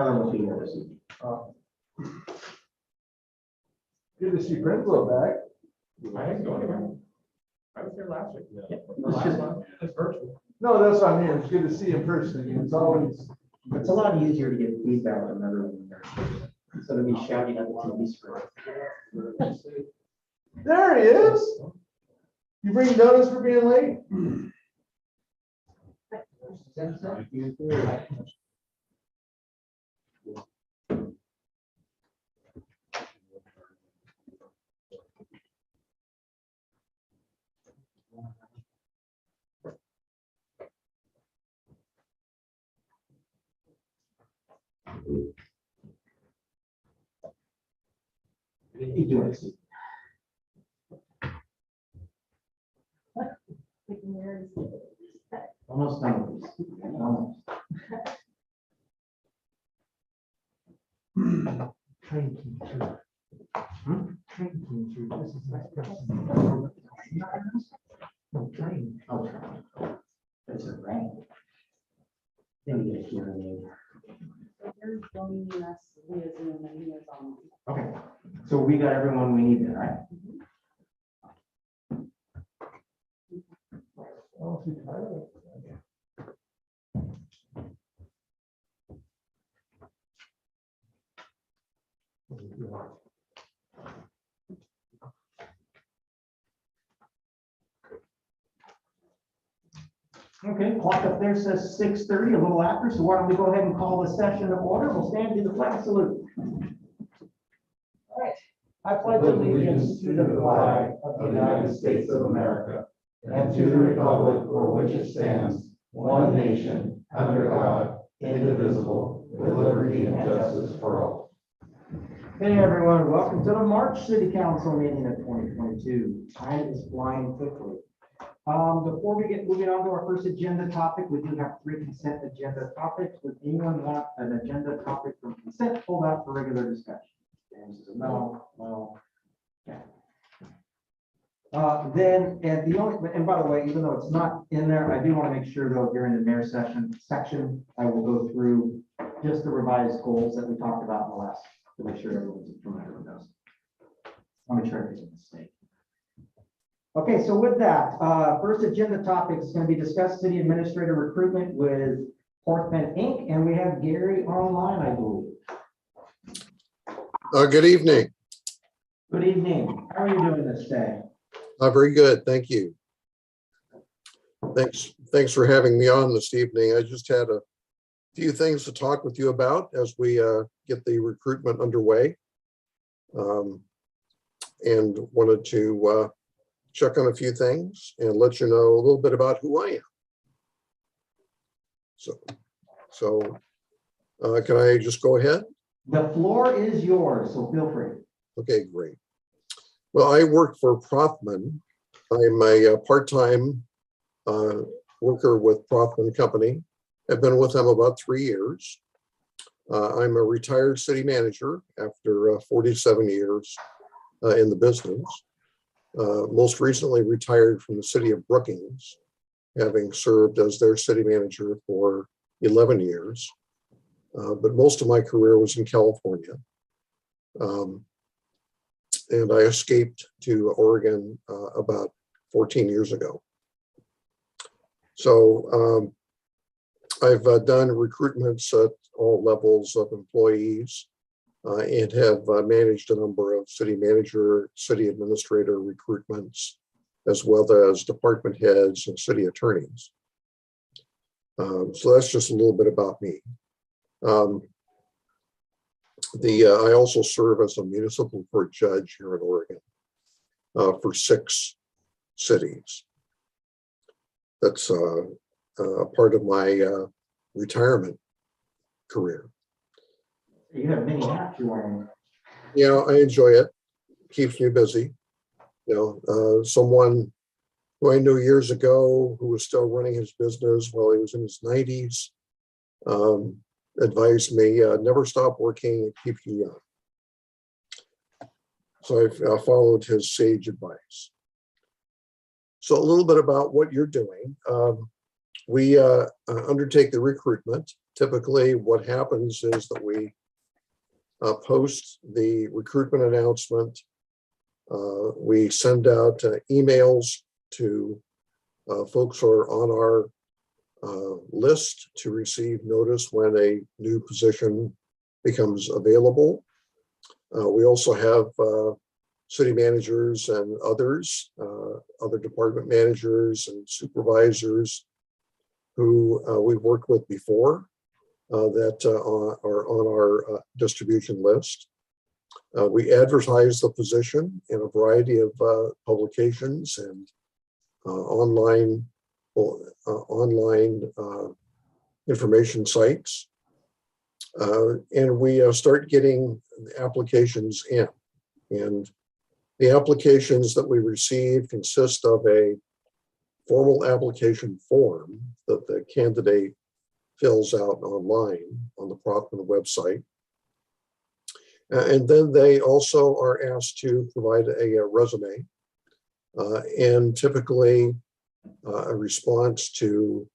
Heather will be here this evening. Good to see Prinsloo back. I didn't go anywhere. I was here last week. It's virtual. No, that's what I mean. It's good to see you in person again. It's always. It's a lot easier to get feedback from everyone there. Instead of me shouting at the TV screen. There he is. You bring donuts for being late? What are you doing? Almost done with this. Almost. Train came through. Train came through. This is my person. No, train. Oh, that's a rain. Then you get a hearing aid. There's joining us via Zoom and he is on. Okay, so we got everyone we need there, right? Oh, see, Tyler. Okay, clock up there says 6:30, a little after, so why don't we go ahead and call the session to order? We'll stand to the flag salute. I pledge allegiance to the flag of the United States of America and to the republic for which it stands, one nation, under God, indivisible, with liberty and justice for all. Hey, everyone, welcome to the March City Council meeting of 2022. Time is flying quickly. Before we get moving on to our first agenda topic, we do have 3 consent agenda topics. Would anyone want an agenda topic from consent pulled out for regular discussion? James says no, well, yeah. And by the way, even though it's not in there, I do want to make sure though during the mayor section, I will go through just the revised goals that we talked about in the last, to make sure everyone's familiar with those. I'll make sure everything's in the state. Okay, so with that, first agenda topic is going to be discuss city administrator recruitment with Portman Inc. And we have Gary online, I believe. Good evening. Good evening. How are you doing this day? Very good. Thank you. Thanks for having me on this evening. I just had a few things to talk with you about as we get the recruitment underway. And wanted to check on a few things and let you know a little bit about who I am. So can I just go ahead? The floor is yours, so feel free. Okay, great. Well, I work for Prothman. I'm a part-time worker with Prothman Company. I've been with them about 3 years. I'm a retired city manager after 47 years in the business. Most recently retired from the city of Brookings, having served as their city manager for 11 years. But most of my career was in California. And I escaped to Oregon about 14 years ago. So I've done recruitments at all levels of employees and have managed a number of city manager, city administrator recruitments, as well as department heads and city attorneys. So that's just a little bit about me. I also serve as a municipal court judge here in Oregon for 6 cities. That's part of my retirement career. You have many hats you're wearing. Yeah, I enjoy it. Keeps me busy. You know, someone who I knew years ago who was still running his business while he was in his 90s advised me, never stop working, it keeps you young. So I've followed his sage advice. So a little bit about what you're doing. We undertake the recruitment Typically, what happens is that we post the recruitment announcement. We send out emails to folks who are on our list to receive notice when a new position becomes available. We also have city managers and others, other department managers and supervisors who we've worked with before that are on our distribution list. We advertise the position in a variety of publications and online information sites. And we start getting applications in. And the applications that we receive consist of a formal application form that the candidate fills out online on the Prothman website. And then they also are asked to provide a resume and typically a response to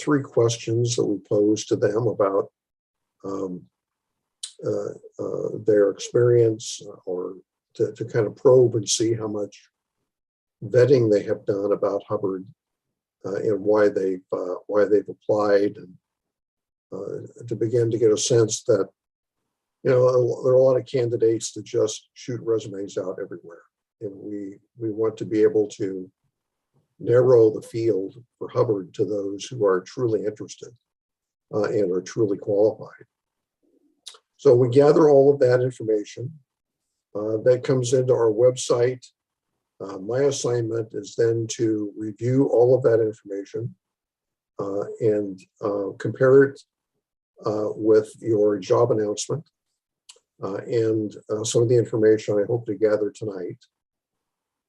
3 questions that we pose to them about their experience, or to kind of probe and see how much vetting they have done about Hubbard and why they've applied, and to begin to get a sense that there are a lot of candidates that just shoot resumes out everywhere, and we want to be able to narrow the field for Hubbard to those who are truly interested and are truly qualified. So we gather all of that information that comes into our website. My assignment is then to review all of that information and compare it with your job announcement and some of the information I hope to gather tonight,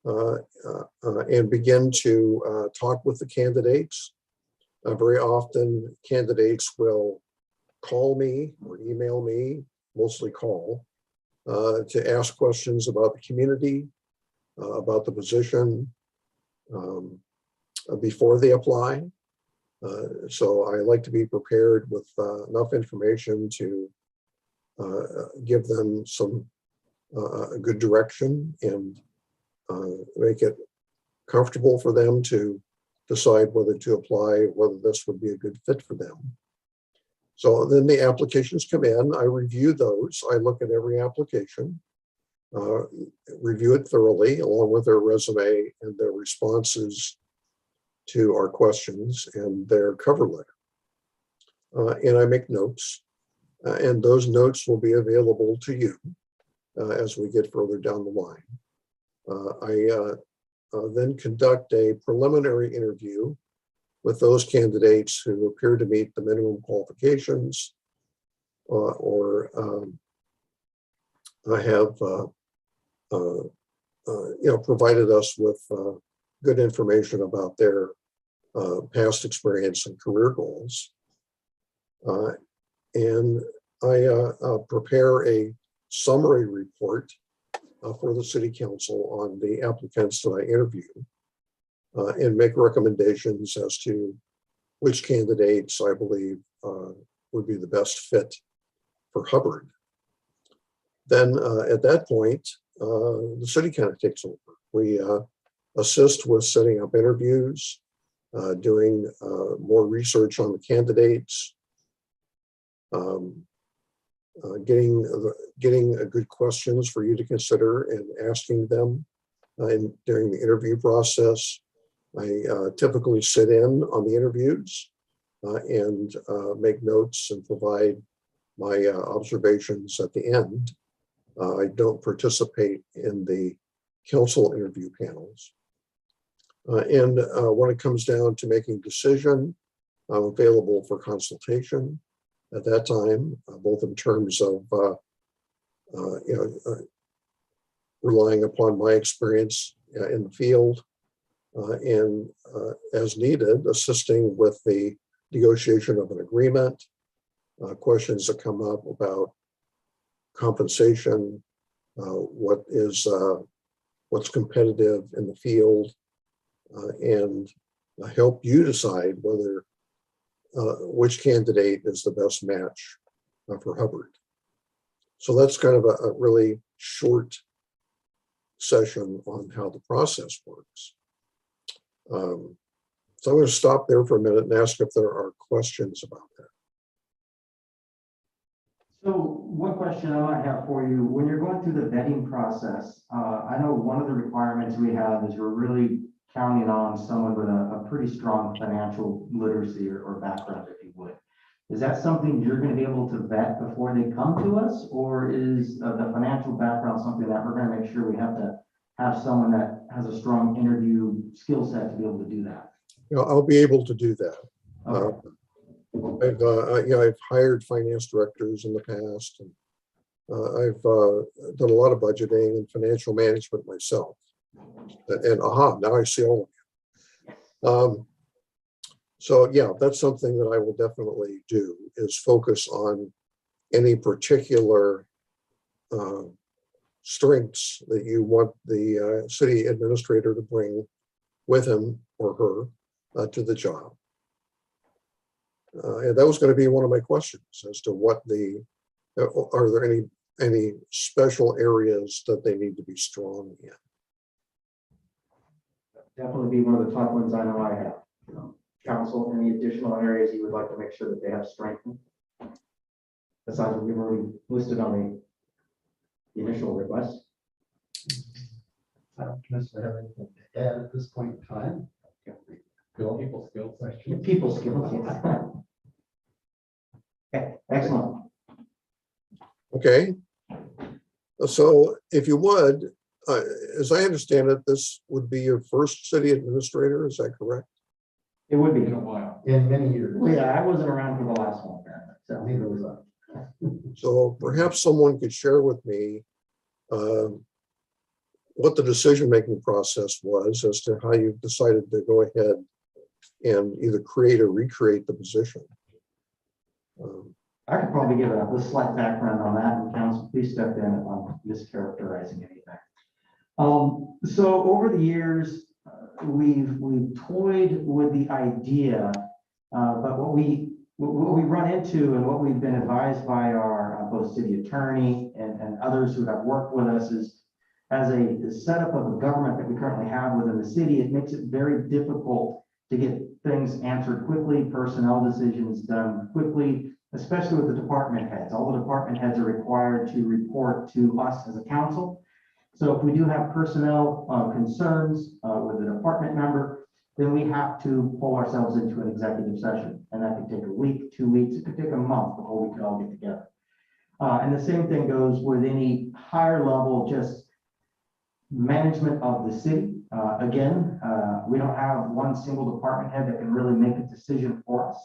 and begin to talk with the candidates. Very often candidates will call me or email me, mostly call, to ask questions about the community, about the position before they apply. So I like to be prepared with enough information to give them some good direction and make it comfortable for them to decide whether to apply, whether this would be a good fit for them. So then the applications come in, I review those, I look at every application, review it thoroughly along with their resume and their responses to our questions and their cover letter. And I make notes, and those notes will be available to you as we get further down the line. I then conduct a preliminary interview with those candidates who appear to meet the minimum qualifications or have provided us with good information about their past experience and career goals. And I prepare a summary report for the City Council on the applicants that I interview and make recommendations as to which candidates I believe would be the best fit for Hubbard. Then at that point, the city kind of takes over. We assist with setting up interviews, doing more research on the candidates, getting good questions for you to consider and asking them during the interview process. I typically sit in on the interviews and make notes and provide my observations at the end. I don't participate in the council interview panels. And when it comes down to making a decision, I'm available for consultation at that time, both in terms of relying upon my experience in the field and as needed, assisting with the negotiation of an agreement, questions that come up about compensation, what's competitive in the field, and help you decide whether which candidate is the best match for Hubbard. So that's kind of a really short session on how the process works. So I'm going to stop there for a minute and ask if there are questions about that. So one question I might have for you, when you're going through the vetting process, I know one of the requirements we have is we're really counting on someone with a pretty strong financial literacy or background, if you would. Is that something you're going to be able to vet before they come to us? Or is the financial background something that we're going to make sure we have to have someone that has a strong interview skill set to be able to do that? You know, I'll be able to do that. Okay. I've hired finance directors in the past, and I've done a lot of budgeting and financial management myself. And now I see all of you. So yeah, that's something that I will definitely do, is focus on any particular strengths that you want the city administrator to bring with him or her to the job. And that was going to be one of my questions as to what are there any special areas that they need to be strong in? Definitely be one of the top ones I know I have. Council, any additional areas you would like to make sure that they have strength in? Besides what we've already listed on the initial request. I don't necessarily have anything to add at this point in time. People skills. People skills, yes. Okay, excellent. Okay. So if you would, as I understand it, this would be your first city administrator, is that correct? It would be. In a while. In many years. Well, yeah, I wasn't around for the last one, apparently, so Neither was I. So perhaps someone could share with me what the decision-making process was as to how you decided to go ahead and either create or recreate the position. I could probably give a slight background on that, and council, please step in if I'm mischaracterizing anything. So over the years, we've toyed with the idea, but what we run into and what we've been advised by our both city attorney and others who have worked with us is, as a setup of a government that we currently have within the city, it makes it very difficult to get things answered quickly, personnel decisions done quickly, especially with the department heads. All the department heads are required to report to us as a council. So if we do have personnel concerns with a department member, then we have to pull ourselves into an executive session. And that could take a week, 2 weeks, it could take a month before we could all get together. And the same thing goes with any higher level, just management of the city. We don't have one single department head that can really make a decision for us.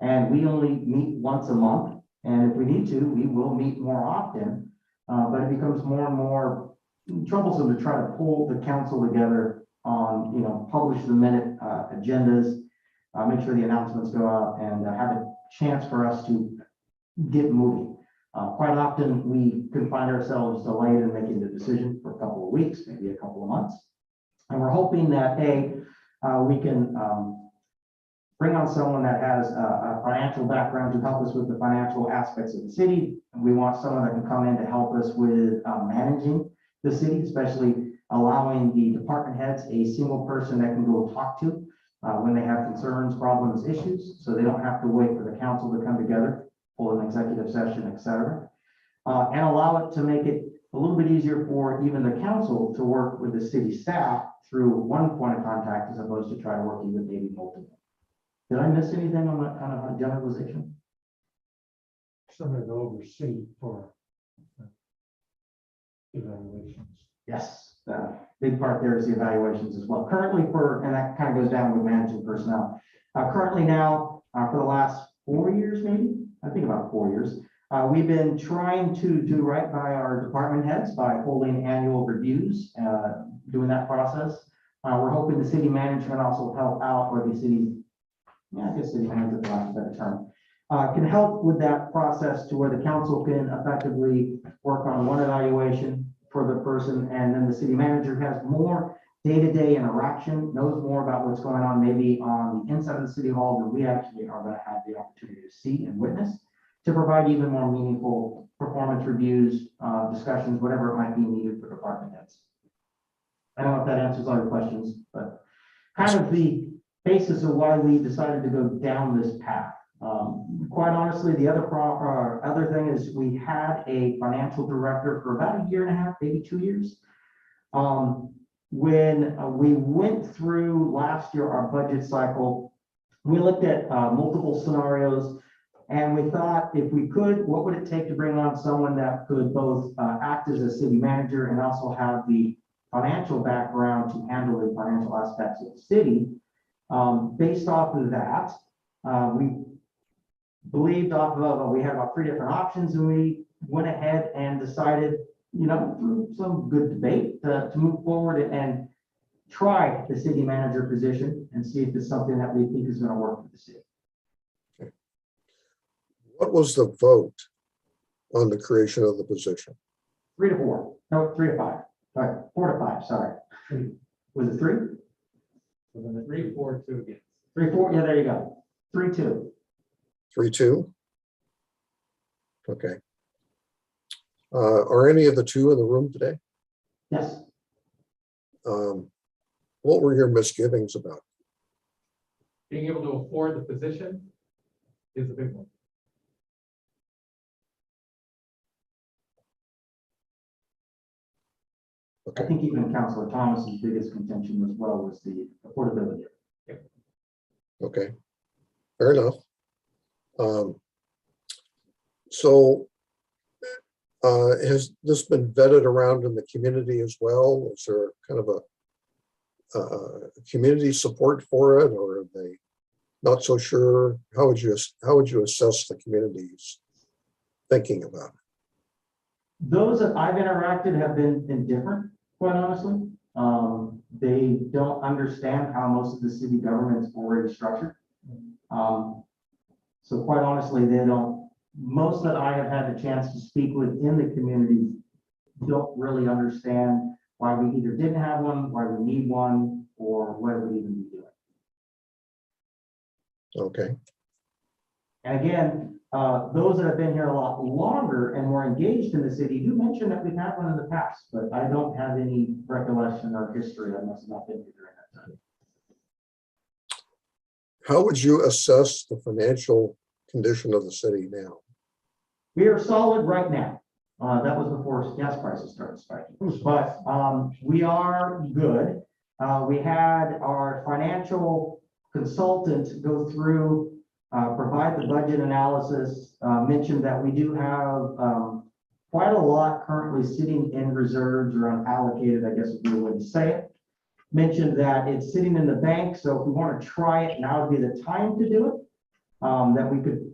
And we only meet once a month. And if we need to, we will meet more often. But it becomes more and more troublesome to try to pull the council together on, publish the minute agendas, make sure the announcements go out, and have a chance for us to get moving. Quite often, we can find ourselves delayed in making the decision for a couple of weeks, maybe a couple of months. And we're hoping that, we can bring on someone that has a financial background to help us with the financial aspects of the city. And we want someone that can come in to help us with managing the city, especially allowing the department heads a single person that can go talk to when they have concerns, problems, issues, so they don't have to wait for the council to come together, pull an executive session, et cetera. And allow it to make it a little bit easier for even the council to work with the city staff through one point of contact as opposed to try to working with maybe multiple. Did I miss anything on that kind of generalization? Something to oversee for evaluations. Yes, the big part there is the evaluations as well. Currently and that kind of goes down with managing personnel. Currently now, for the last 4 years, maybe, I think about 4 years, we've been trying to do right by our department heads by holding annual reviews, doing that process. We're hoping the city manager can also help out, or the city, I guess city manager, for lack of a better term, can help with that process to where the council can effectively work on one evaluation for the person, and then the city manager has more day-to-day interaction, knows more about what's going on maybe on the inside of the city hall than we actually are going to have the opportunity to see and witness, to provide even more meaningful performance reviews, discussions, whatever it might be needed for department heads. I don't know if that answers all your questions, but kind of the basis of why we decided to go down this path. Quite honestly, the other thing is we had a financial director for about a year and a half, maybe 2 years. When we went through last year, our budget cycle, we looked at multiple scenarios, and we thought if we could, what would it take to bring on someone that could both act as a city manager and also have the financial background to handle the financial aspects of the city. Based off of that, we believed off of, we had about 3 different options, and we went ahead and decided, through some good debate, to move forward and try the city manager position and see if it's something that we think is going to work for the city. What was the vote on the creation of the position? 3 to 4, no, 3 to 5, sorry, 4 to 5, sorry. Was it 3? 3, 4, 2 again. 3, 4, yeah, there you go. 3, 2. 3-2? Okay. Are any of the 2 in the room today? Yes. What were your misgivings about? Being able to afford the position is a big one. I think even Councilor Thomas's biggest contention as well was the affordability. Okay, fair enough. So has this been vetted around in the community as well? Is there kind of a community support for it, or are they not so sure? How would you assess the community's thinking about it? Those that I've interacted have been indifferent, quite honestly. They don't understand how most of the city government is already structured. So quite honestly, they don't, most that I have had the chance to speak with in the community don't really understand why we either didn't have one, why we need one, or what we even be doing. Okay, And again, those that have been here a lot longer and more engaged in the city do mention that we've had one in the past, but I don't have any recollection or history. I must have not been here during that time. how would you assess the financial condition of the city now? We are solid right now. That was before gas prices started spiking, but we are good. We had our financial consultant go through, provide the budget analysis, mentioned that we do have quite a lot currently sitting in reserves or unallocated, I guess would be the way to say it. Mentioned that it's sitting in the bank, so if we want to try it, now would be the time to do it. That we could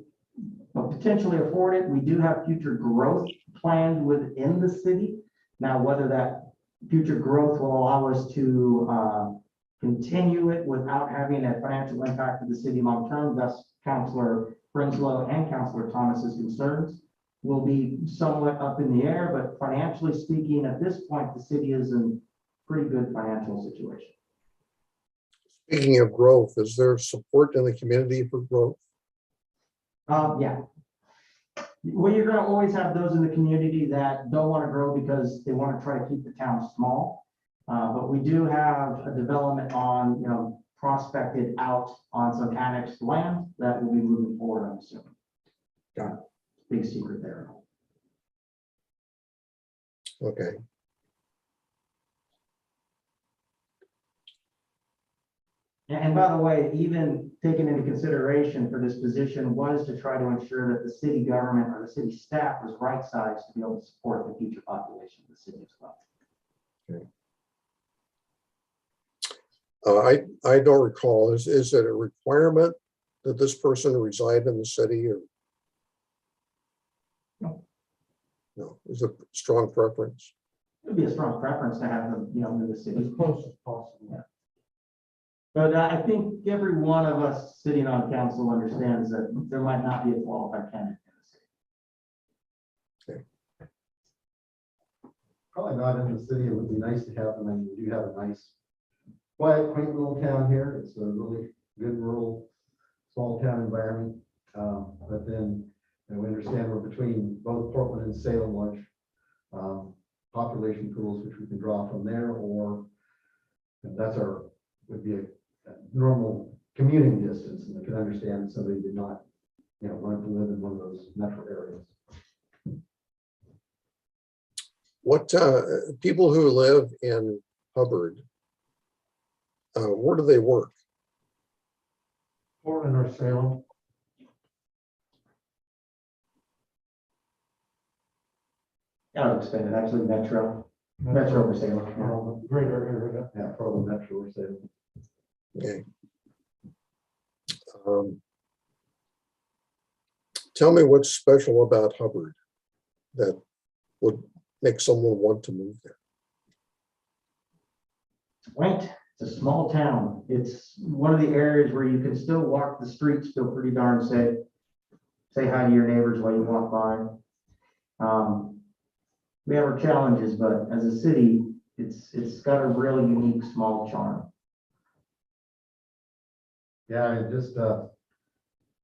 potentially afford it. We do have future growth planned within the city. Now, whether that future growth will allow us to continue it without having a financial impact to the city long term, thus Councilor Prinsloo and Councilor Thomas's concerns will be somewhat up in the air, but financially speaking, at this point, the city is in pretty good financial situation. Speaking of growth, is there support in the community for growth? Yeah. Well, you're gonna always have those in the community that don't want to grow because they want to try to keep the town small. But we do have a development on, prospected out on some annexed land that will be moving forward, I'm assuming. Got it. Big secret there. Okay. And by the way, even taken into consideration for this position was to try to ensure that the city government or the city staff was right sized to be able to support the future population of the city as well. I don't recall, is it a requirement that this person reside in the city, or? No. No, is it a strong preference? It would be a strong preference to have them, in the city. As close as possible. Yeah. But I think every one of us sitting on council understands that there might not be a qualified candidate in the city. Probably not in the city. It would be nice to have them, and we do have a nice quiet, quaint little town here. It's a really good rural, small town environment. But then, we understand we're between both Portland and Salem, large population pools, which we can draw from there, or that's would be a normal commuting distance, and I can understand somebody did not, want to live in one of those metro areas. What, people who live in Hubbard, where do they work? Portland or Salem. I would expand it, actually, Metro over Salem. Yeah. Greater area. Yeah, probably Metro or Salem. Okay. Tell me what's special about Hubbard that would make someone want to move there. Quaint, it's a small town. It's one of the areas where you can still walk the streets, feel pretty darn safe. Say hi to your neighbors while you walk by. We have our challenges, but as a city, it's got a really unique small charm. Yeah, I just,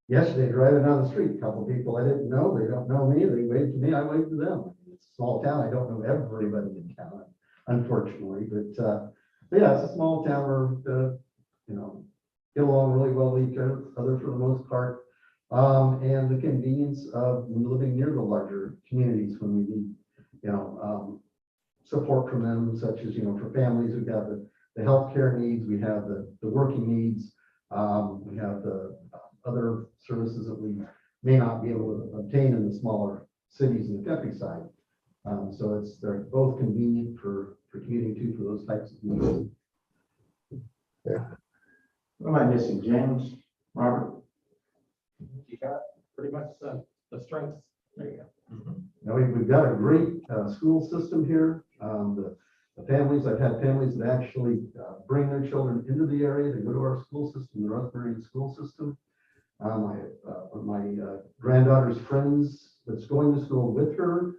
yesterday driving down the street, a couple of people I didn't know, they don't know me, they waved to me, I waved to them. It's a small town, I don't know everybody in town, unfortunately, but yeah, it's a small town where, get along really well with each other for the most part. And the convenience of living near the larger communities when we need, support from them, such as, for families, we've got the healthcare needs, we have the working needs, we have the other services that we may not be able to obtain in the smaller cities in the countryside. So they're both convenient for commuting to for those types of needs. Yeah. What am I missing, James, Robert? You got pretty much the strengths. There you go. Now, we've got a great school system here. The families, I've had families that actually bring their children into the area to go to our school system, the North Marion school system. One of my granddaughter's friends that's going to school with her,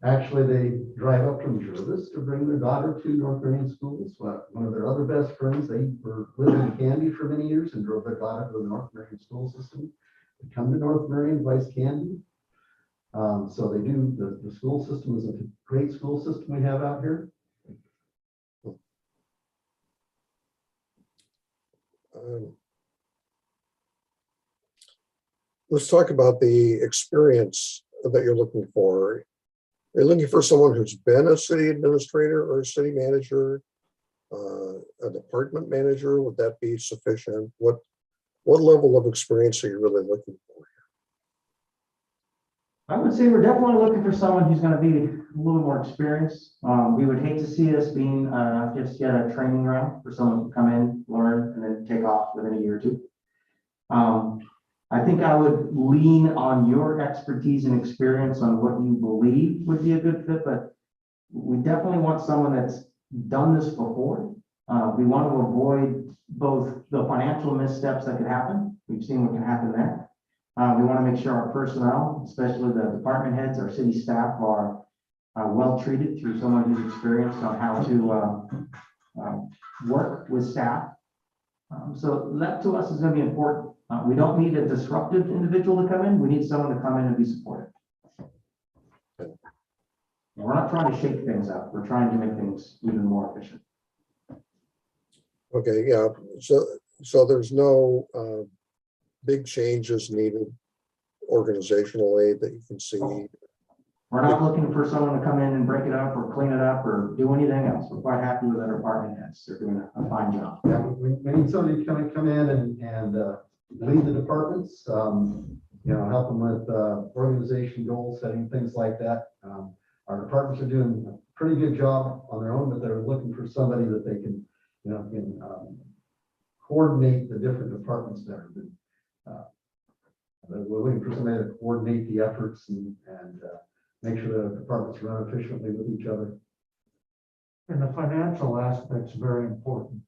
actually they drive up from Jervis to bring their daughter to North Marion schools. One of their other best friends, they were living in Candy for many years and drove their daughter to the North Marion school system. They come to North Marion, vice Candy. So they do, the school system is a great school system we have out here. Let's talk about the experience that you're looking for. Are you looking for someone who's been a city administrator or a city manager, a department manager? Would that be sufficient? What level of experience are you really looking for? I would say we're definitely looking for someone who's going to be a little more experienced. We would hate to see us being just yet a training ground for someone to come in, learn, and then take off within a year or two. I think I would lean on your expertise and experience on what you believe would be a good fit, but we definitely want someone that's done this before. We want to avoid both the financial missteps that could happen. We've seen what can happen there. We want to make sure our personnel, especially the department heads, our city staff, are well treated through someone who's experienced on how to work with staff. So that to us is going to be important. We don't need a disruptive individual to come in. We need someone to come in and be supportive. And we're not trying to shake things up. We're trying to make things even more efficient. Okay, yeah. So there's no big changes needed organizationally that you can see. We're not looking for someone to come in and break it up or clean it up or do anything else. We're quite happy with our department heads. They're doing a fine job. Yeah, we need somebody to come in and lead the departments, help them with organization goal setting, things like that. Our departments are doing a pretty good job on their own, but they're looking for somebody that they can, coordinate the different departments better. We're looking for somebody to coordinate the efforts and make sure the departments run efficiently with each other. And the financial aspect's very important.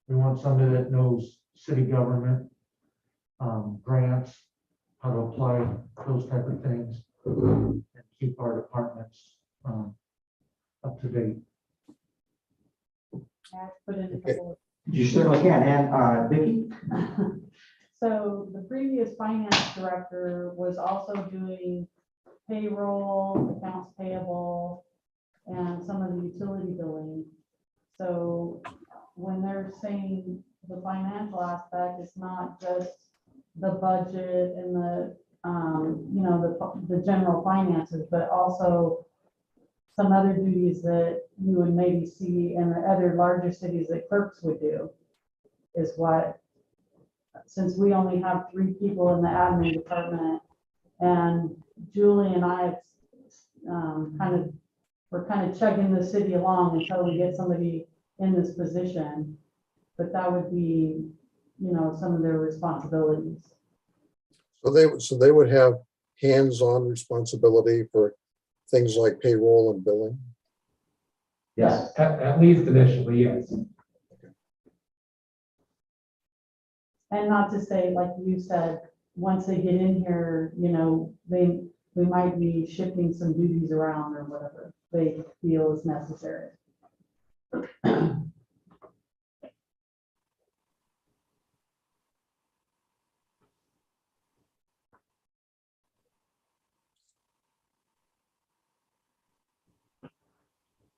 We want somebody that knows city government, grants, how to apply those type of things, and keep our departments up to date. Put in a couple of You certainly can. And Vicki? So the previous finance director was also doing payroll, accounts payable, and some of the utility billing. So when they're saying the financial aspect, it's not just the budget and the, you know, the general finances, but also some other duties that you would maybe see in the other larger cities that clerks would do, is what, since we only have 3 people in the admin department, and Julie and I we're kind of chugging the city along until we get somebody in this position, but that would be, you know, some of their responsibilities. So they would have hands-on responsibility for things like payroll and billing. Yes. At least initially, yes. And not to say, like you said, once they get in here, you know, we might be shifting some duties around or whatever they feel is necessary.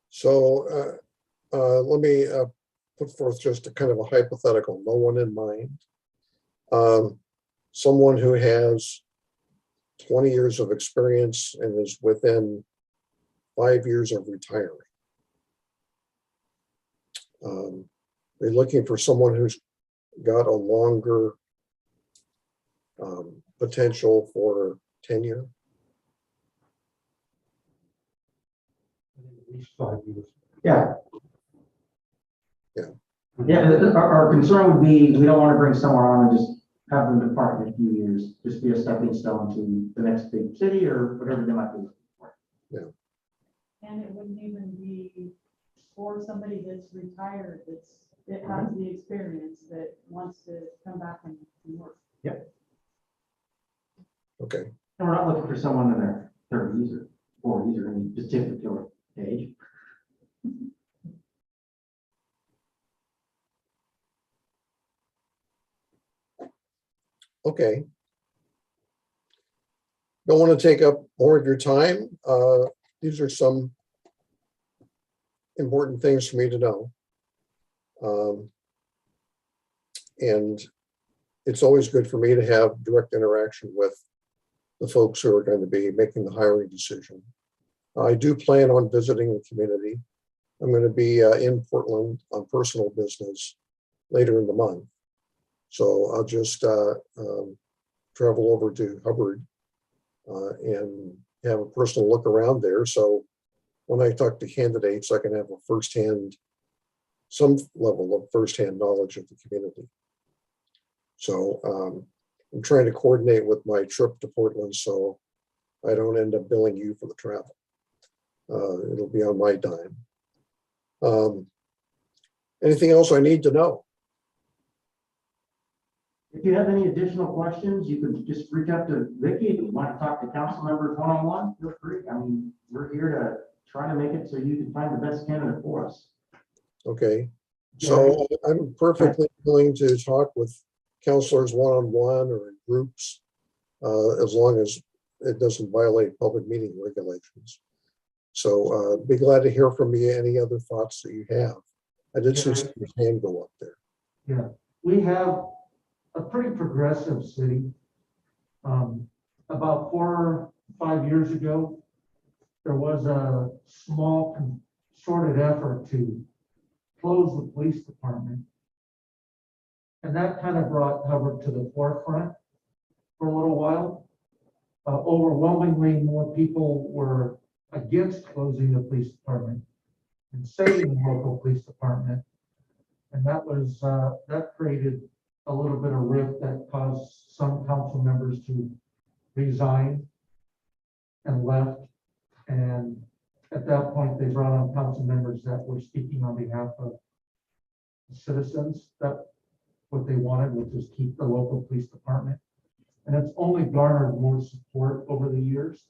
So let me put forth just a kind of a hypothetical, no one in mind. Someone who has 20 years of experience and is within 5 years of retiring. They're looking for someone who's got a longer potential for tenure. At least 5 years. Yeah. Yeah. Yeah, our concern would be, we don't want to bring someone on and just have them depart in a few years, just be a stepping stone to the next big city or whatever they might be. And it wouldn't even be for somebody that's retired, it has the experience that wants to come back and work. Okay. And we're not looking for someone in their 30s or 40s or any particular age. Okay. Don't want to take up more of your time. These are some important things for me to know. And it's always good for me to have direct interaction with the folks who are going to be making the hiring decision. I do plan on visiting the community. I'm going to be in Portland on personal business later in the month. So I'll just travel over to Hubbard and have a personal look around there. So when I talk to candidates, I can have some level of firsthand knowledge of the community. So I'm trying to coordinate with my trip to Portland so I don't end up billing you for the travel. It'll be on my dime. Anything else I need to know? If you have any additional questions, you can just reach out to Vicki. If you want to talk to council members one-on-one, feel free. I mean, we're here to try to make it so you can find the best candidate for us. Okay. So I'm perfectly willing to talk with counselors one-on-one or in groups, as long as it doesn't violate public meeting regulations. So be glad to hear from you. Any other thoughts that you have? I did see someone's hand go up there. Yeah, we have a pretty progressive city. About 4 or 5 years ago, there was a small concerted effort to close the police department. And that kind of brought Hubbard to the forefront for a little while. Overwhelmingly more people were against closing the police department and saving the local police department. And that was, that created a little bit of rift that caused some council members to resign and left. And at that point, they brought on council members that were speaking on behalf of the citizens, that what they wanted, which is keep the local police department. And it's only garnered more support over the years.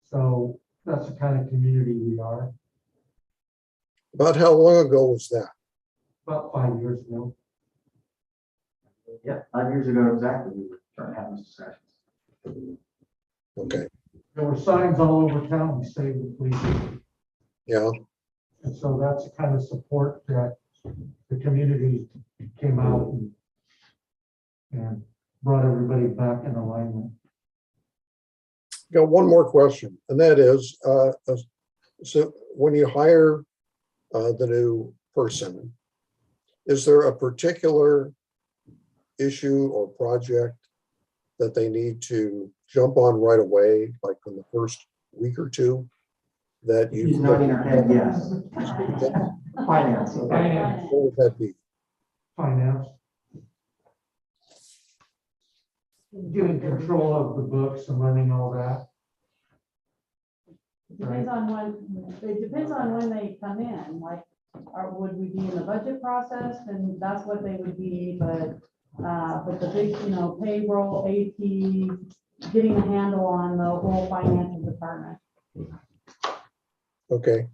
So that's the kind of community we are. About how long ago was that? about 5 years ago. Yeah, 5 years ago exactly, we were trying to have those discussions. Okay, There were signs all over town, save the police. yeah, And so that's the kind of support that the community came out and brought everybody back in alignment. got one more question, and that is, so when you hire the new person, is there a particular issue or project that they need to jump on right away, like in the first week or two? That you. She's nodding her head, yes. Finance, okay. Finance. What would that be? Finance. Getting control of the books and learning all that. Depends on when they come in, like, would we be in the budget process, and that's what they would be, but the big, payroll, AP, getting a handle on the whole financial department. Okay.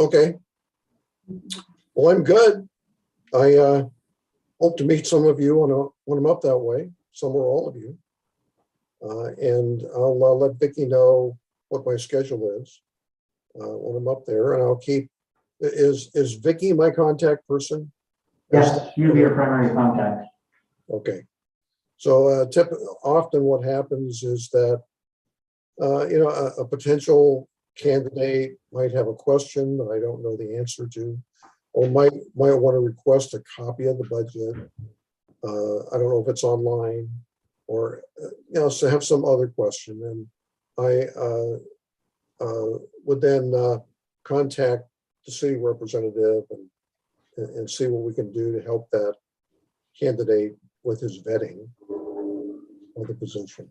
Okay. Well, I'm good. I hope to meet some of you when I'm up that way, some or all of you. And I'll let Vicki know what my schedule is when I'm up there, and I'll keep, is Vicki my contact person? Yes, you'll be your primary contact. Okay. So often what happens is that, a potential candidate might have a question that I don't know the answer to, or might want to request a copy of the budget. I don't know if it's online, or, so have some other question. And I would then contact the city representative and see what we can do to help that candidate with his vetting of the position.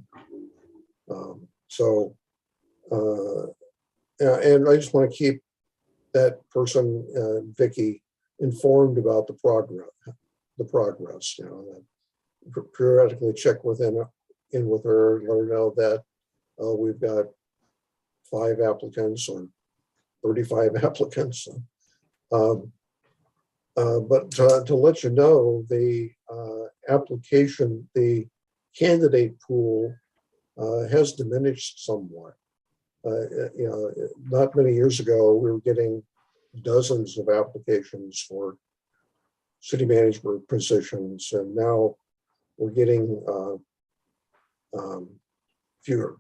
And I just want to keep that person, Vicki, informed about the progress, periodically check in with her, let her know that we've got 5 applicants or 35 applicants. But to let you know, the application, the candidate pool has diminished somewhat. Not many years ago, we were getting dozens of applications for city management positions, and now we're getting fewer.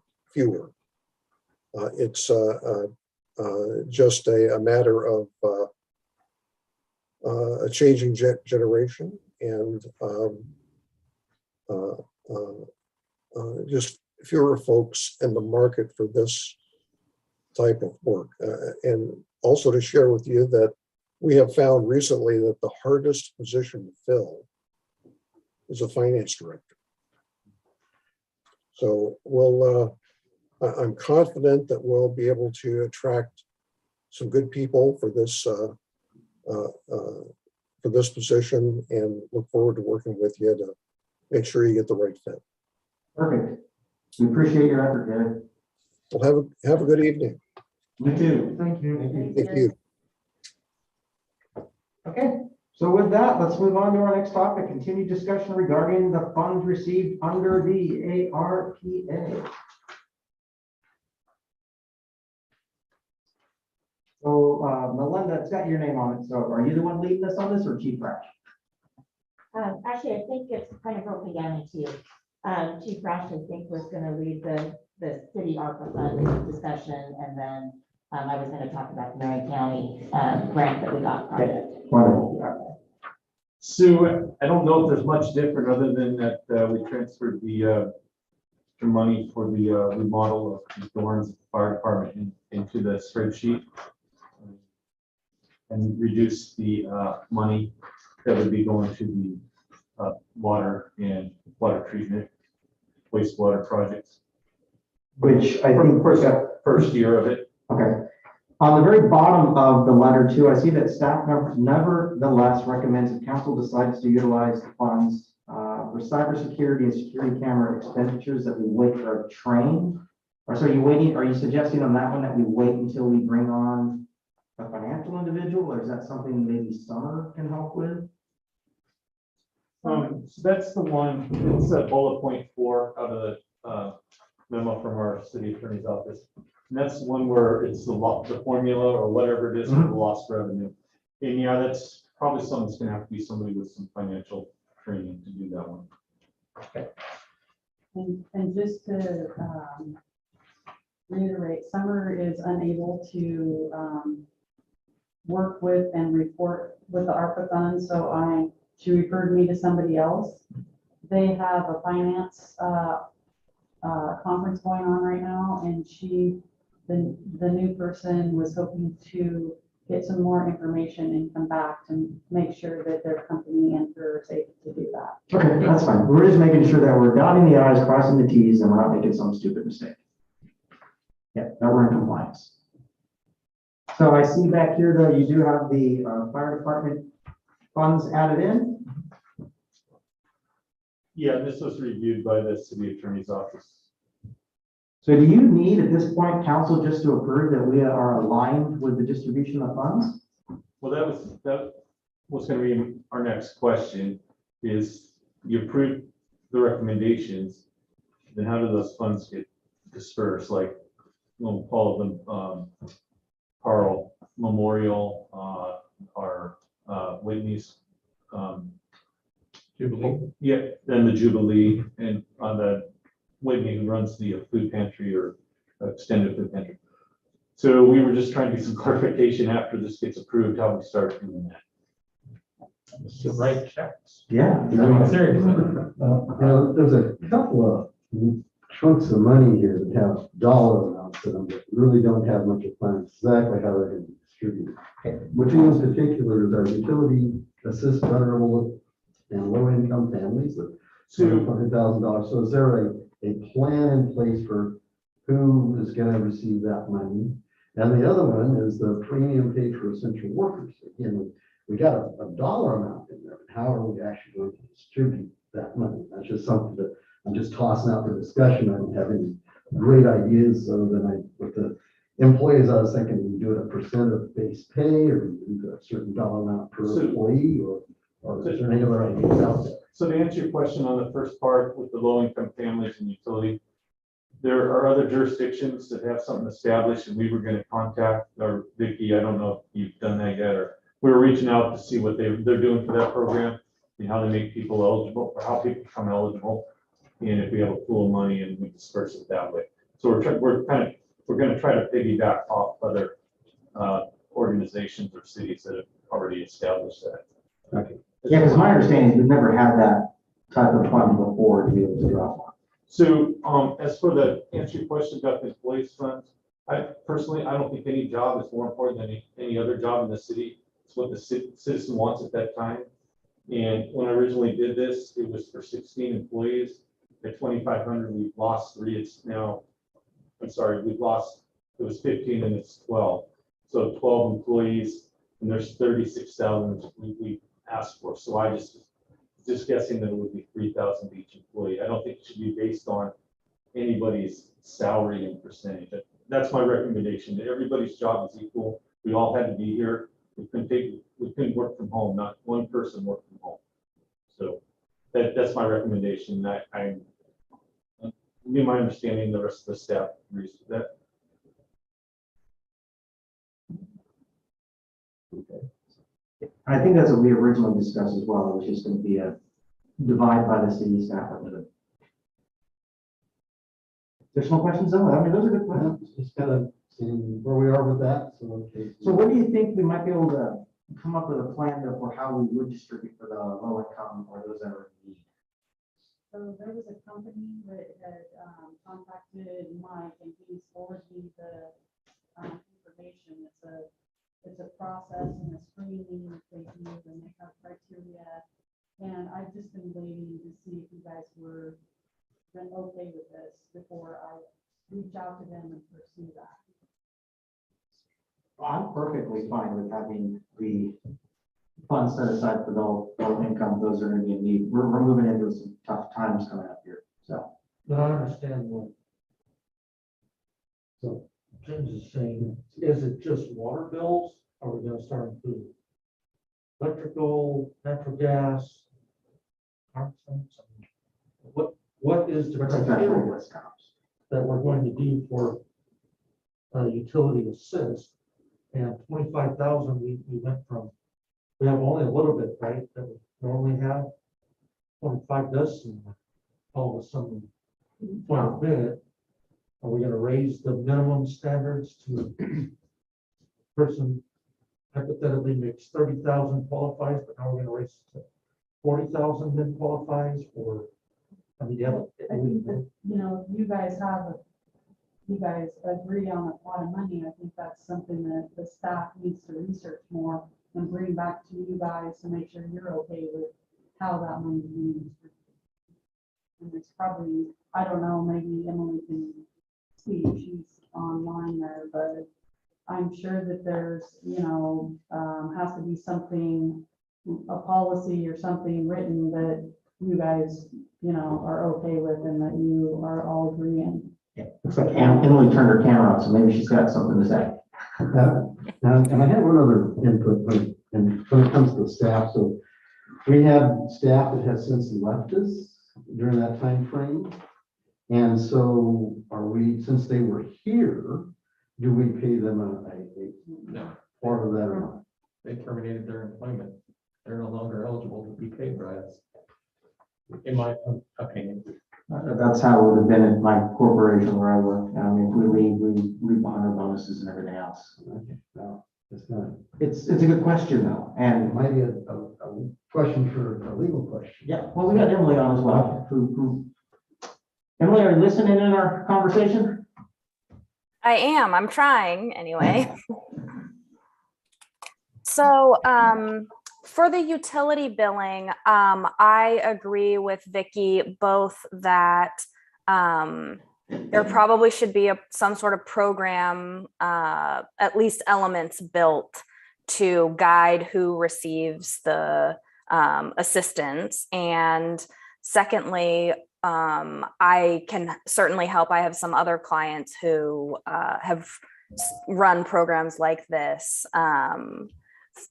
It's just a matter of a changing generation, and just fewer folks in the market for this type of work. And also to share with you that we have found recently that the hardest position to fill is a finance director. So I'm confident that we'll be able to attract some good people for this position, and look forward to working with you to make sure you get the right fit. Perfect. We appreciate your effort, Gary. Well, have a good evening. You too. Thank you. Thank you. Okay, so with that, let's move on to our next topic, continued discussion regarding the funds received under the ARPA. So Melinda, it's got your name on it. So are you the one leading us on this, or Chief Rash? Actually, I think it's kind of broken down into, Chief Rash, I think, was gonna lead the city ARPA fund discussion, and then I was gonna talk about the Marion County grant that we got project. Wonderful. Sue, I don't know if there's much different other than that we transferred the money for the remodel of the Dorrance Fire Department into the spreadsheet, and reduce the money that would be going to the water and water treatment, wastewater projects. Which I think, First year of it. okay. On the very bottom of the letter too, I see that staff nevertheless recommends that council decides to utilize the funds for cybersecurity and security camera expenditures that we wait for a train. Or so are you suggesting on that one that we wait until we bring on a financial individual, or is that something maybe Summer can help with? So that's the one, it's bullet point 4 out of the memo from our city attorney's office. And that's the one where it's the formula or whatever it is for the lost revenue. And yeah, that's probably something that's gonna have to be somebody with some financial training to do that one. And just to reiterate, Summer is unable to work with and report with the ARPA funds, so she referred me to somebody else. They have a finance conference going on right now, and the new person was hoping to get some more information and come back to make sure that their company and her is able to do that. Okay, that's fine. We're just making sure that we're dotting the i's, crossing the t's, and we're not making some stupid mistake. Yeah, that we're in compliance. So I see back here, though, you do have the fire department funds added in. Yeah, this was reviewed by the city attorney's office. So do you need at this point council just to approve that we are aligned with the distribution of funds? Well, that was gonna be our next question, is you approve the recommendations, then how do those funds get dispersed? Like, we'll call them Carl Memorial, our Whitney's. Jubilee. Yeah, then the Jubilee, and on the Whitney who runs the food pantry or extended food pantry. So we were just trying to get some clarification after this gets approved, how we start doing that. To write checks. Yeah. I mean, seriously. There's a couple of chunks of money here that have dollar amounts to them, that really don't have much of plan exactly how they're going to be distributed. Which in particular is our utility assist vulnerable and low income families with $200,000. So is there a plan in place for who is going to receive that money? And the other one is the premium paid for essential workers. Again, we got a dollar amount in there, but how are we actually going to distribute that money? That's just something that I'm just tossing out for discussion. I don't have any great ideas. So then with the employees, I was thinking, we do it a percent of base pay, or we do a certain dollar amount per So- employee, or is there any other ideas out there? So to answer your question on the first part with the low-income families and utility, there are other jurisdictions that have something established, and we were gonna contact, or Vicky, I don't know if you've done that yet, or we were reaching out to see what they're doing for that program and how they make people eligible, or how people become eligible. And if we have a pool of money and we disperse it that way. So we're gonna try to piggyback off other organizations or cities that have already established that. Okay. Yeah, because my understanding is we've never had that type of fund before to be able to draw on. So, as for the answer your question about the employees funds, I don't think any job is more important than any other job in the city. It's what the citizen wants at that time. And when I originally did this, it was for 16 employees. At 2,500, we've lost 3. It's now, it was 15 and it's 12. So 12 employees, and there's 36,000 we asked for. So I just guessing that it would be 3,000 each employee. I don't think it should be based on anybody's salary and percentage. That's my recommendation. Everybody's job is equal. We all had to be here. We couldn't work from home. Not one person worked from home. So that's my recommendation. My understanding, the rest of the staff agrees with that. I think that's what we originally discussed as well. It was just going to be a divide by the city staff. Additional questions though? I mean, those are good questions. Just kind of seeing where we are with that. So, okay. So what do you think we might be able to come up with a plan for how we would distribute for the low income or those that are in need? So there was a company that had contacted Mike, and he's forwarded me the information. It's a process and a screening that they do, and they have criteria. And I've just been waiting to see if you guys were been okay with this before I reach out to them and pursue that. I'm perfectly fine with having the funds set aside for the low income, those are going to be in need. We're moving into some tough times coming up here, so. But I understand what. So James is saying, is it just water bills Are we gonna start including electrical, natural gas? What is the What's that criteria list comes? that we're going to do for utility assist? And 25,000, we went from, we have only a little bit, right, that we normally have. 25 does seem like all of a sudden quite a bit. Are we gonna raise the minimum standards to person hypothetically makes 30,000 qualifies, but now we're gonna raise it to 40,000 then qualifies, or, I mean, yeah. I think that, you know, you guys agree on a lot of money. I think that's something that the staff needs to research more and bring back to you guys to make sure you're okay with how that money is used. And it's probably, I don't know, maybe Emily can speak, she's online there, but I'm sure that there's, you know, has to be something, a policy or something written that you guys, you know, are okay with and that you are all agreeing. Yeah, looks like Emily turned her camera on, so maybe she's got something to say. And I had one other input when it comes to staff. So we have staff that has since left us during that time frame. And so are we, since they were here, do we pay them No, part of that or not? they terminated their employment. They're no longer eligible to be paid by us. In my opinion. That's how it would have been at my corporation where I work. I mean, if we leave behind our bonuses and everything else. Okay, no, it's not. It's a good question though, It and might be a question for a legal question. yeah, well, we got Emily on as well, Emily, are you listening in our conversation? I am. I'm trying anyway. So for the utility billing, I agree with Vicky both that there probably should be some sort of program, at least elements built to guide who receives the assistance. And secondly, I can certainly help. I have some other clients who have run programs like this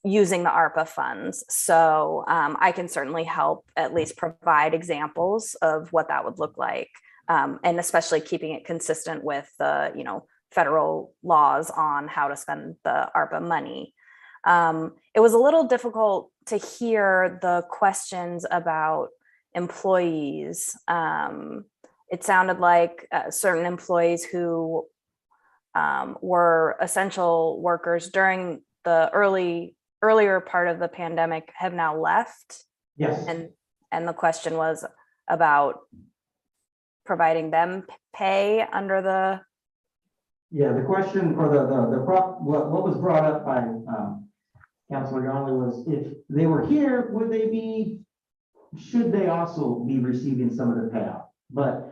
using the ARPA funds. So I can certainly help at least provide examples of what that would look like. And especially keeping it consistent with the, you know, federal laws on how to spend the ARPA money. It was a little difficult to hear the questions about employees. It sounded like certain employees who were essential workers during the earlier part of the pandemic have now left. Yes. And the question was about providing them pay under the. Yeah, the question or what was brought up by Councilor Yonley was if they were here, should they also be receiving some of the payout? But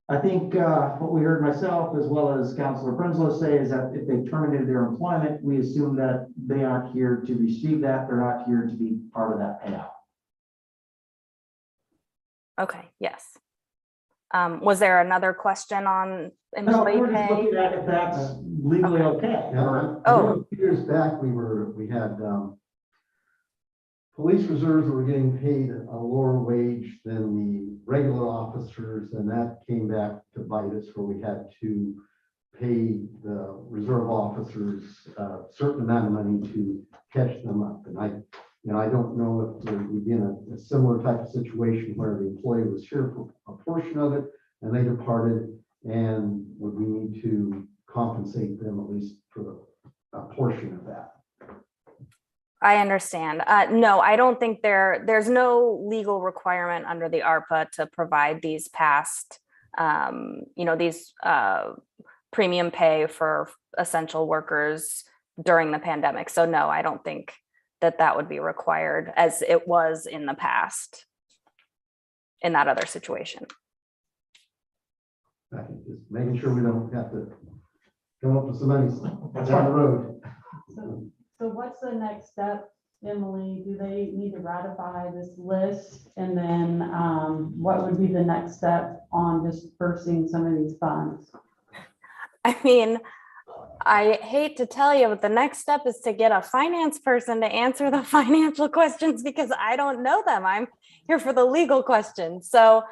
I think what we heard myself as well as Councilor Prinsloo say is that if they terminated their employment, we assume that they aren't here to receive that. They're not here to be part of that payout. Okay, yes. Was there another question on No, employee we're just pay? looking at if that's legally okay. Yeah, Oh. a few years back, we had police reserves that were getting paid a lower wage than the regular officers, and that came back to bite us where we had to pay the reserve officers a certain amount of money to catch them up. And I don't know if we'd be in a similar type of situation where the employee was here for a portion of it and they departed, and would we need to compensate them at least for a portion of that? I understand. No, I don't think there's no legal requirement under the ARPA to provide these past, these premium pay for essential workers during the pandemic. So no, I don't think that would be required as it was in the past in that other situation. I think just making sure we don't have to come up with some money down the road. So what's the next step, Emily? Do they need to ratify this list? And then what would be the next step on dispersing some of these funds? I mean, I hate to tell you, but the next step is to get a finance person to answer the financial questions because I don't know them. I'm here for the legal questions. So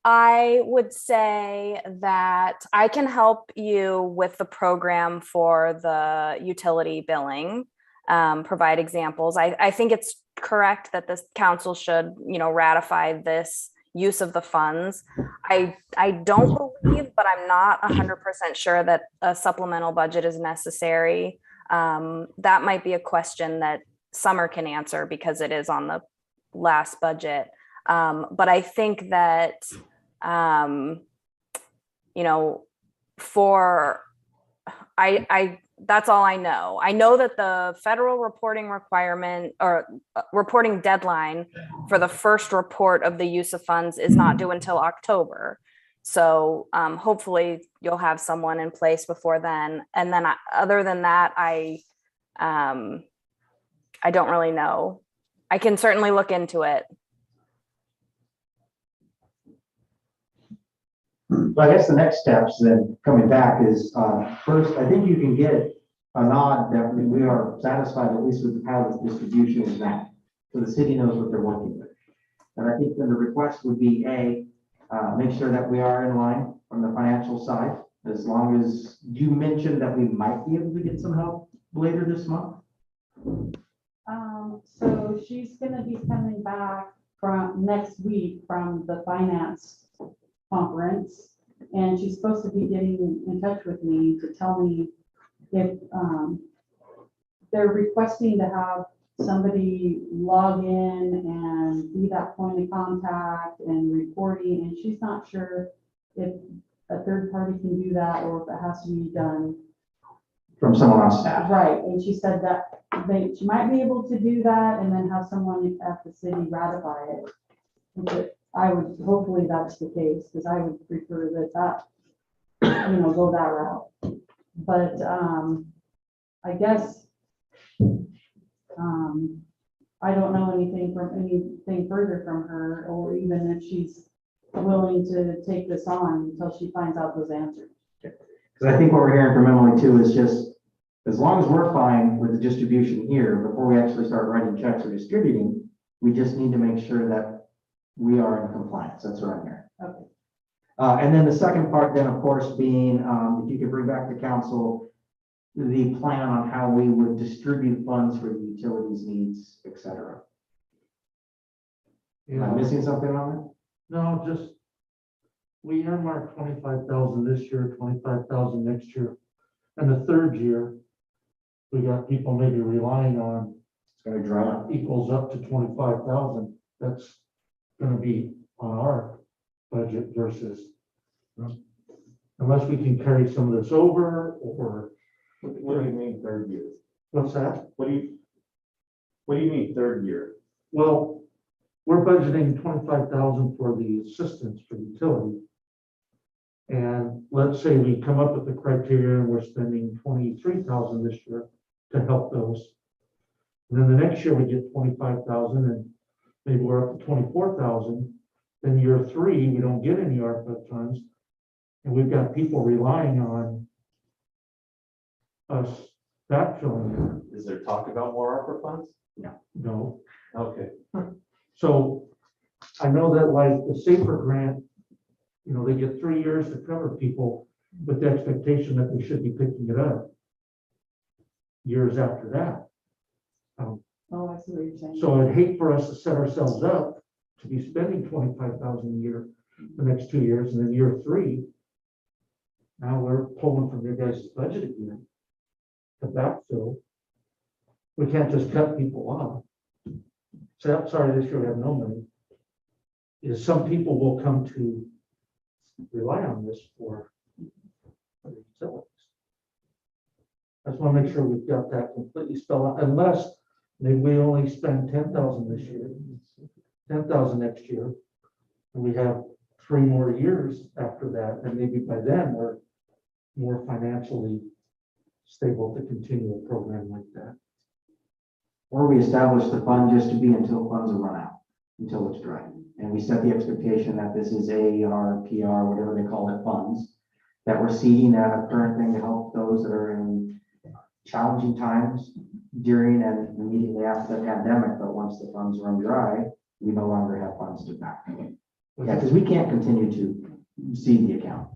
I would say that I can help you with the program for the utility billing, provide examples. I think it's correct that this council should, ratify this use of the funds. I don't believe, but I'm not 100% sure that a supplemental budget is necessary. That might be a question that Summer can answer because it is on the last budget. But I think that, that's all I know. I know that the federal reporting requirement or reporting deadline for the first report of the use of funds is not due until October. So hopefully you'll have someone in place before then. And then other than that, I don't really know. I can certainly look into it. But I guess the next steps then coming back is, first, I think you can get a nod that we are satisfied at least with how the distribution is met. So the city knows what they're working with. And I think then the request would be make sure that we are in line from the financial side, as long as you mentioned that we might be able to get some help later this month. So she's gonna be coming back from next week from the finance conference. And she's supposed to be getting in touch with me to tell me if they're requesting to have somebody log in and be that point of contact and reporting. And she's not sure if a third party can do that or if it has to be done. From someone on staff. Right, and she said that she might be able to do that and then have someone at the city ratify it. But I would, hopefully that's the case, because I would prefer that, go that route. But I guess I don't know anything further from her, or even if she's willing to take this on until she finds out those answers. Because I think what we're hearing from Emily too is just, as long as we're fine with the distribution here, before we actually start writing checks or distributing, we just need to make sure that we are in compliance. That's what I'm hearing. Okay. And then the second part then, of course, being, if you could bring back to council the plan on how we would distribute funds for the utilities needs, et cetera. Am I missing something on No, just, we earmarked 25,000 this year, 25,000 next year. And the third year, we got people maybe relying on It's going to draw. equals up to 25,000. That's gonna be on our budget versus, unless we can carry some of this over, or What do you mean third year? what's that? What do you mean third year? Well, we're budgeting 25,000 for the assistance for utility. And let's say we come up with the criteria and we're spending 23,000 this year to help those. And then the next year we get 25,000 and maybe we're up to 24,000. Then year 3, we don't get any ARPA funds. And we've got people relying on us backfilling. Is there talk about more ARPA funds? No. Okay. So I know that like the SAFER grant, they get 3 years to cover people with the expectation that they should be picking it up years after that. Oh, I see what you're saying. So I'd hate for us to set ourselves up to be spending 25,000 a year the next 2 years, and then year 3, now we're pulling from your guys' budget again to backfill. We can't just cut people off. So I'm sorry, this year we have no money. Is some people will come to rely on this for the utilities. I just want to make sure we've got that completely spelled out, unless maybe we only spend 10,000 this year, 10,000 next year, and we have 3 more years after that, and maybe by then we're more financially stable to continue a program like that. Or we establish the fund just to be until funds are run out, until it's dry. And we set the expectation that this is AER, PR, whatever they call it, funds. that we're seeding a current thing to help those that are in challenging times during and immediately after the pandemic, but once the funds run dry, we no longer have funds to back. Yeah, because we can't continue to seed the account.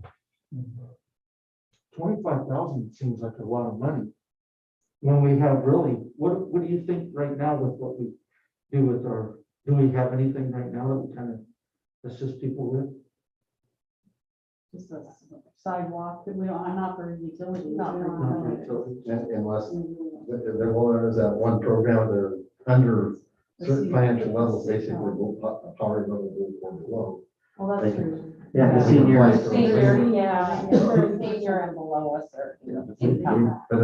25,000 seems like a lot of money. When we have really, what do you think right now with what we do with our, do we have anything right now that we kind of assist people with? Just a sidewalk, that we don't, I'm not for utilities. Not we for don't have Not any. utilities. Unless, there was that one program, they're under certain financial levels, basically, power level or below. Well, that's true. Yeah, the seniors. Senior, yeah, if they're senior and below a certain income. But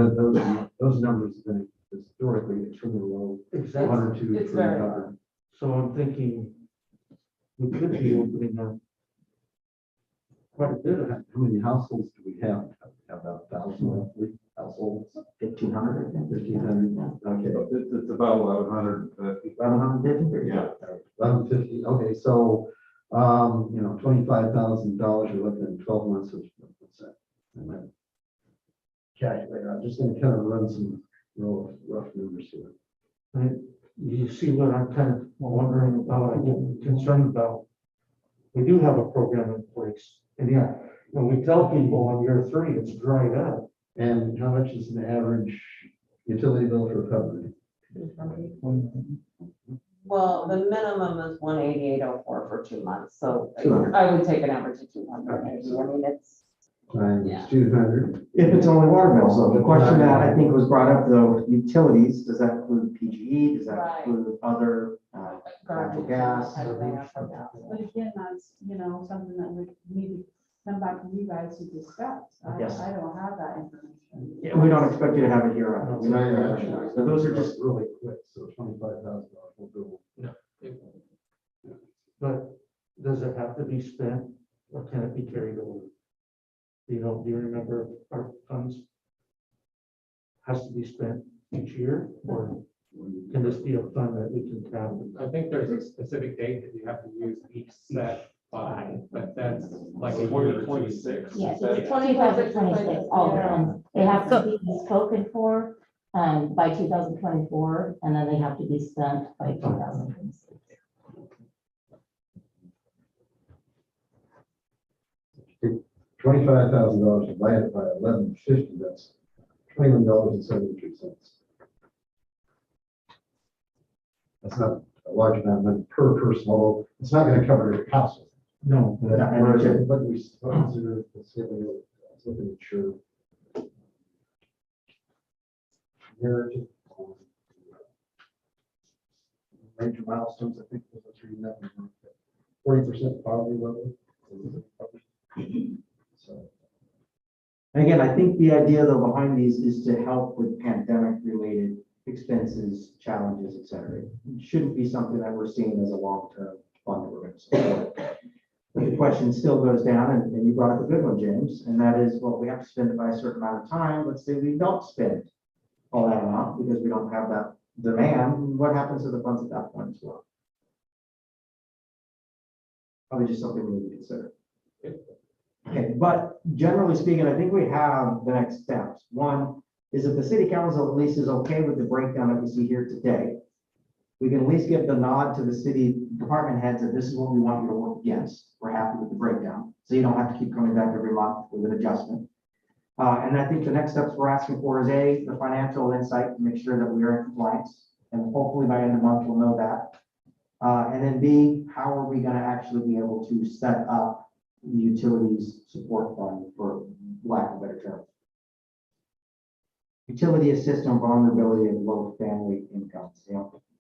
those numbers have been historically extremely low, Exactly. 102, It's very 300. So I'm thinking we could be opening up quite a bit of How many households do we have? About 1,000 roughly households, 1,500, I think. 1,500, okay. It's about 1,100. 1,150? Yeah. 1,150, okay, so, $25,000, you're looking at 12 months of, what's that? And then calculator, I'm just gonna kind of run some real rough numbers here. Right. You see what I'm kind of wondering about, I get concerned about. We do have a program in place, and yeah, when we tell people on year 3, it's dried up. And how much is an average utility bill for recovery? Well, the minimum is 188.04 for 2 months, so 200. I would take an average of 200 maybe. I mean, it's, Times Yeah. 200. If it's only water bills, so the question that I think was brought up though, with utilities, does that include PGE? Does that Right. include other, natural gas? But again, that's, something that we need to come back to you guys to discuss. Yes. I don't have that information. Yeah, we don't expect you to have it here. We know you're Actually, not. So those are just, really quick, so $25,000 will go. But does it have to be spent, or can it be carried over? Do you remember our funds? Has to be spent each year, or can this be a fund that we can tap? I think there's a specific date that you have to use each set by, but that's like a year. 2026. Yes, it's 2026, all the ones. They have to be spoken for, by 2024, and then they have to be spent by 2026. $25,000 divided by 1150, that's $21.73. That's not a large amount of money per person, although it's not going to cover your household. No. But we suppose let's see if we go, let's look at it, sure. Major milestones, I think, was a 40% poverty level. So, and again, I think the idea though behind these is to help with pandemic related expenses, challenges, et cetera. It shouldn't be something that we're seeing as a long-term fund that we're going to support. But the question still goes down, and you brought up a good one, James, and that is, well, we have to spend it by a certain amount of time. Let's say we don't spend all that amount because we don't have that demand. What happens to the funds at that point as well? Probably just something we need to consider. Okay, but generally speaking, I think we have the next steps. One is if the city council at least is okay with the breakdown that we see here today, we can at least give the nod to the city department heads that this is what we want you to work against. We're happy with the breakdown. So you don't have to keep coming back every month with an adjustment. And I think the next steps we're asking for is A, the financial insight to make sure that we are in compliance. And hopefully by end of the month, we'll know that. And then B, how are we going to actually be able to set up the utilities support fund, for lack of a better term? Utility assist on vulnerability of low family incomes.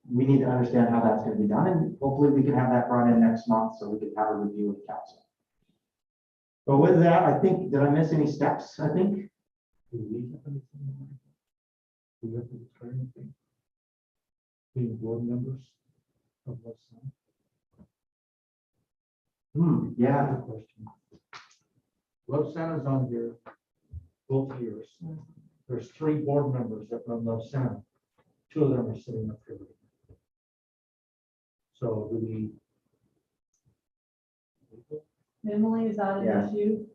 We need to understand how that's going to be done, and hopefully we can have that brought in next month so we can have a review with council. But with that, I think, did I miss any steps? I think. Do we have anything? Do we have to declare anything? Being board members of what's that? Yeah. Good question. Love Santa's on here both years. There's 3 board members that run Love Santa. 2 of them are sitting up here. So do we? Emily, is that an Yeah. issue?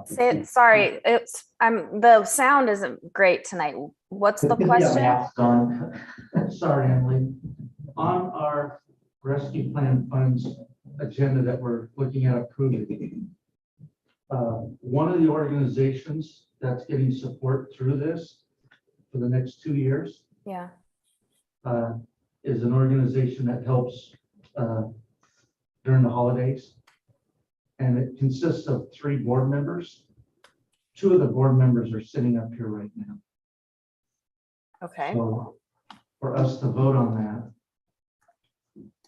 Sorry, the sound isn't great tonight. What's the question? Done. Sorry, Emily. On our rescue plan funds agenda that we're looking at approving, one of the organizations that's getting support through this for the next 2 years Yeah. is an organization that helps during the holidays. And it consists of 3 board members. 2 of the board members are sitting up here right now. Okay. So for us to vote on that,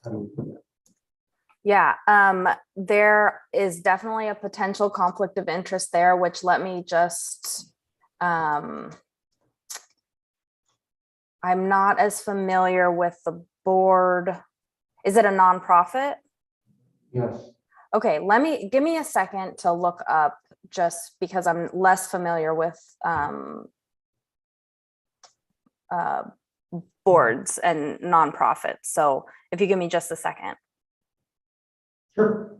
how do we put that? Yeah, there is definitely a potential conflict of interest there, which let me just, I'm not as familiar with the board. Is it a nonprofit? Yes. Okay, give me a second to look up just because I'm less familiar with boards and nonprofits. So if you give me just a second. Sure.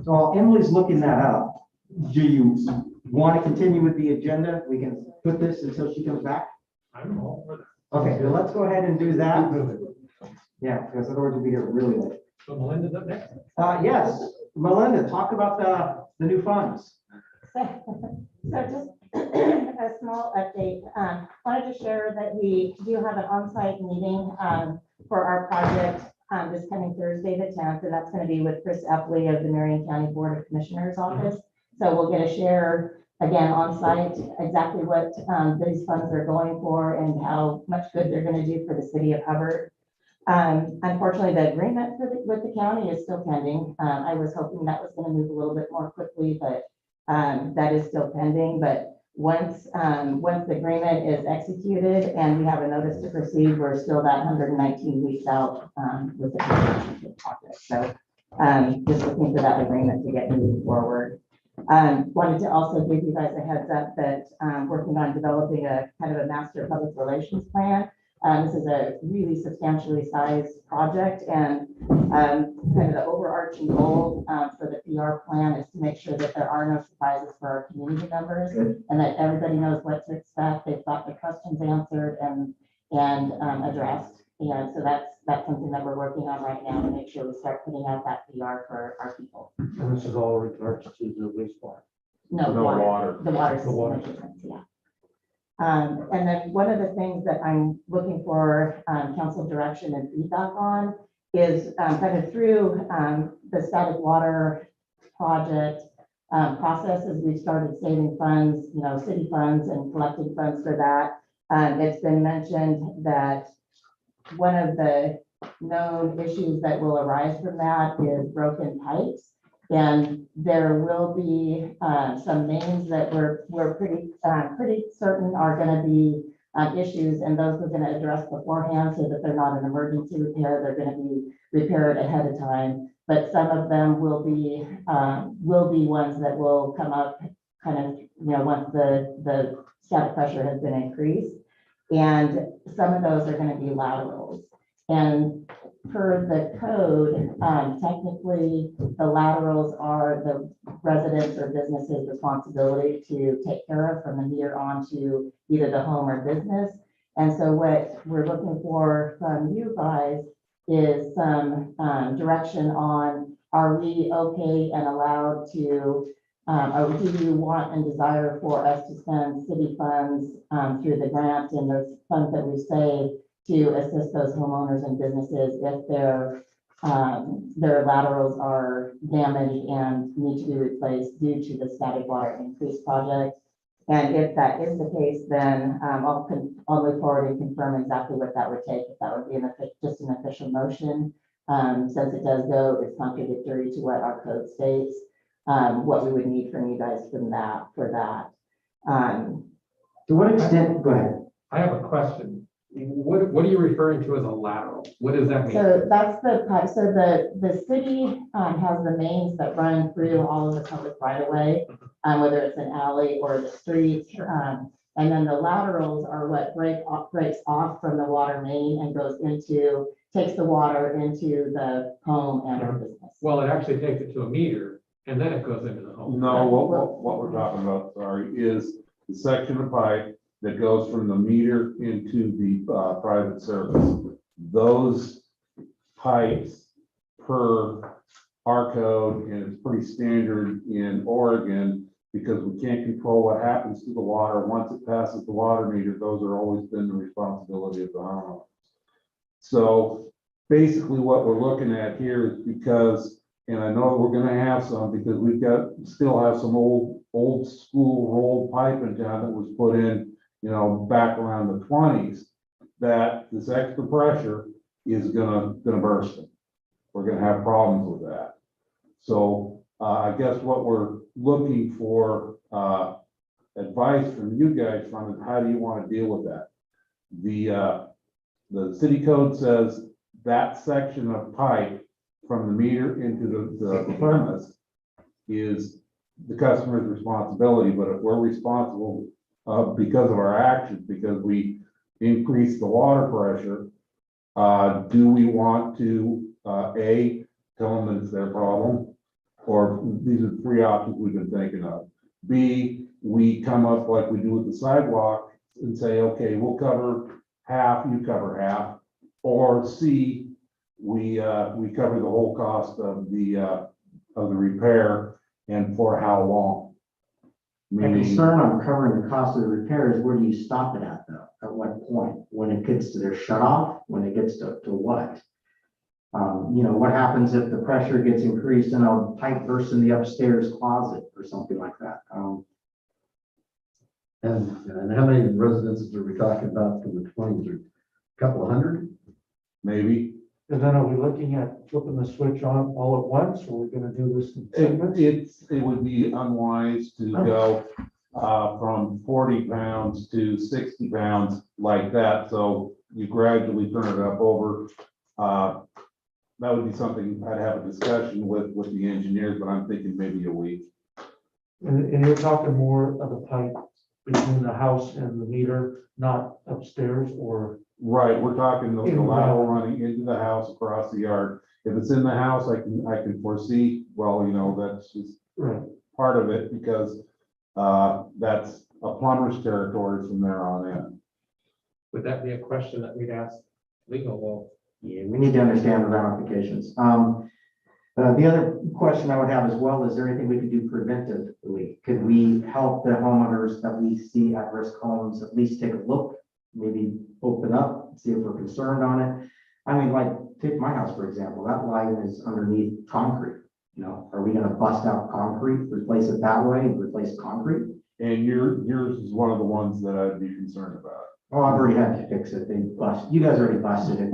So while Emily's looking that up, do you want to continue with the agenda? We can put this until she comes back. I'm all for that. Okay, well, let's go ahead and do that. Yeah, because otherwise we'll be here really late. So Melinda's up next. Yes, Melinda, talk about the new funds. So just a small update. Wanted to share that we do have an on-site meeting for our project this coming Thursday, the 10th, and that's going to be with Chris Epley of the Marion County Board of Commissioners office. So we'll get a share again on site exactly what these funds are going for and how much good they're going to do for the city of Hubbard. Unfortunately, the agreement with the county is still pending. I was hoping that was going to move a little bit more quickly, but that is still pending. But once the agreement is executed and we have a notice to proceed, we're still that 119 weeks out with the construction of the project. So just looking for that agreement to get moving forward. Wanted to also give you guys a heads up that working on developing a kind of a master public relations plan. This is a really substantially sized project, and kind of the overarching goal for the PR plan is to make sure that there are no surprises for our community members and that everybody knows what to expect. They've got the questions answered and addressed. And so that's something that we're working on right now to make sure we start putting out that PR for our people. And this is all regards to the wastewater. No, No water. the water The water. system, yeah. And then one of the things that I'm looking for council direction and feedback on is kind of through the static water project process as we've started saving funds, city funds and collecting funds for that. It's been mentioned that one of the known issues that will arise from that is broken pipes. And there will be some mains that we're pretty certain are going to be issues, and those we're going to address beforehand so that they're not an emergency repair. They're going to be repaired ahead of time. But some of them will be ones that will come up kind of once the static pressure has been increased, and some of those are going to be laterals. And per the code, technically, the laterals are the residents or businesses' responsibility to take care of from the meter on to either the home or business. And so what we're looking for from you guys is some direction on, are we okay and allowed to, or do you want and desire for us to spend city funds through the grant and those funds that we save to assist those homeowners and businesses if their laterals are damaged and need to be replaced due to the static water increase project. And if that is the case, then I'll move forward and confirm exactly what that would take. If that would be just an official motion, since it does go, it's contradictory to what our code states, what we would need from you guys for that. To what extent, go ahead. I have a question. What are you referring to as a lateral? What does that mean? So that's the pipe. So the city has the mains that run through all of the public right of way, whether it's an alley or the street. And then the laterals are what breaks off from the water main and goes into takes the water into the home and or business. Well, it actually takes it to a meter and then it goes into the home. No, what we're talking about, sorry, is the section of pipe that goes from the meter into the private service. Those pipes per our code, and it's pretty standard in Oregon, because we can't control what happens to the water. Once it passes the water meter, those are always been the responsibility of the homeowner. So basically what we're looking at here is because, and I know we're gonna have some, because still have some old school rolled pipe in town that was put in, back around the 20s, that this extra pressure is gonna burst it. We're gonna have problems with that. So I guess what we're looking for advice from you guys from is, how do you want to deal with that? The city code says that section of pipe from the meter into the premise is the customer's responsibility, but if we're responsible because of our actions, because we increase the water pressure, do we want to, A, tell them that it's their problem? Or these are three options we've been thinking of. B, we come up like we do with the sidewalk and say, okay, we'll cover half, you cover half. Or C, we cover the whole cost of the repair, and for how long? My Meaning, concern on covering the cost of the repairs, where do you stop it at though? At what point? When it gets to their shut off? When it gets to what? What happens if the pressure gets increased and a pipe bursts in the upstairs closet or something like that? And how many residences are we talking about from the 20s? A couple of hundred? maybe. And then are we looking at flipping the switch on all at once, or are we gonna do this in segments? It would be unwise to go from 40 pounds to 60 pounds like that, so you gradually turn it up over. That would be something I'd have a discussion with the engineers, but I'm thinking maybe a week. And you're talking more of the pipe between the house and the meter, not upstairs or? Right, we're talking the lateral running into the house across the yard. If it's in the house, I can foresee, that's just Right. part of it, because that's a plumber's territory from there on in. Would that be a question that we'd ask legal? Well, Yeah, we need to understand the ramifications. The other question I would have as well, is there anything we could do preventively? Could we help the homeowners that we see at risk homes at least take a look, maybe open up, see if we're concerned on it? I mean, like, take my house, for example, that line is underneath concrete. Are we gonna bust out concrete, replace it that way and replace concrete? And yours is one of the ones that I'd be concerned about. Oh, I've already had to fix it. You guys already busted it.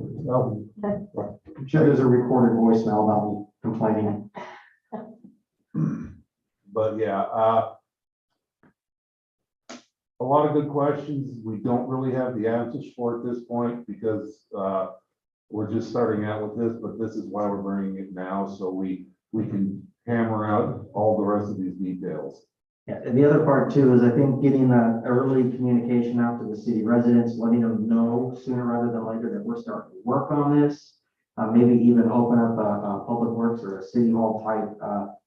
Well, I'm sure there's a recorded voicemail about me complaining. But yeah, a lot of good questions. We don't really have the answers for at this point, because we're just starting out with this, but this is why we're bringing it now, so we can hammer out all the rest of these details. Yeah, and the other part too is I think getting the early communication out to the city residents, letting them know sooner rather than later that we're starting to work on this. Maybe even open up a public works or a city hall type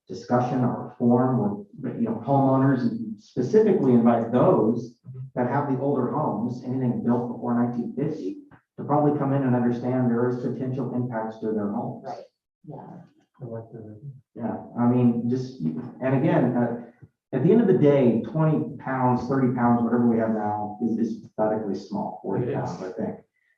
discussion or forum where, homeowners, and specifically invite those that have the older homes, anything built before 1950, to probably come in and understand there is potential impacts to their homes. Right. Yeah. I like that. Yeah, I mean, and again, at the end of the day, 20 pounds, 30 pounds, whatever we have now is pathetically small, 40 It is. pounds, I think.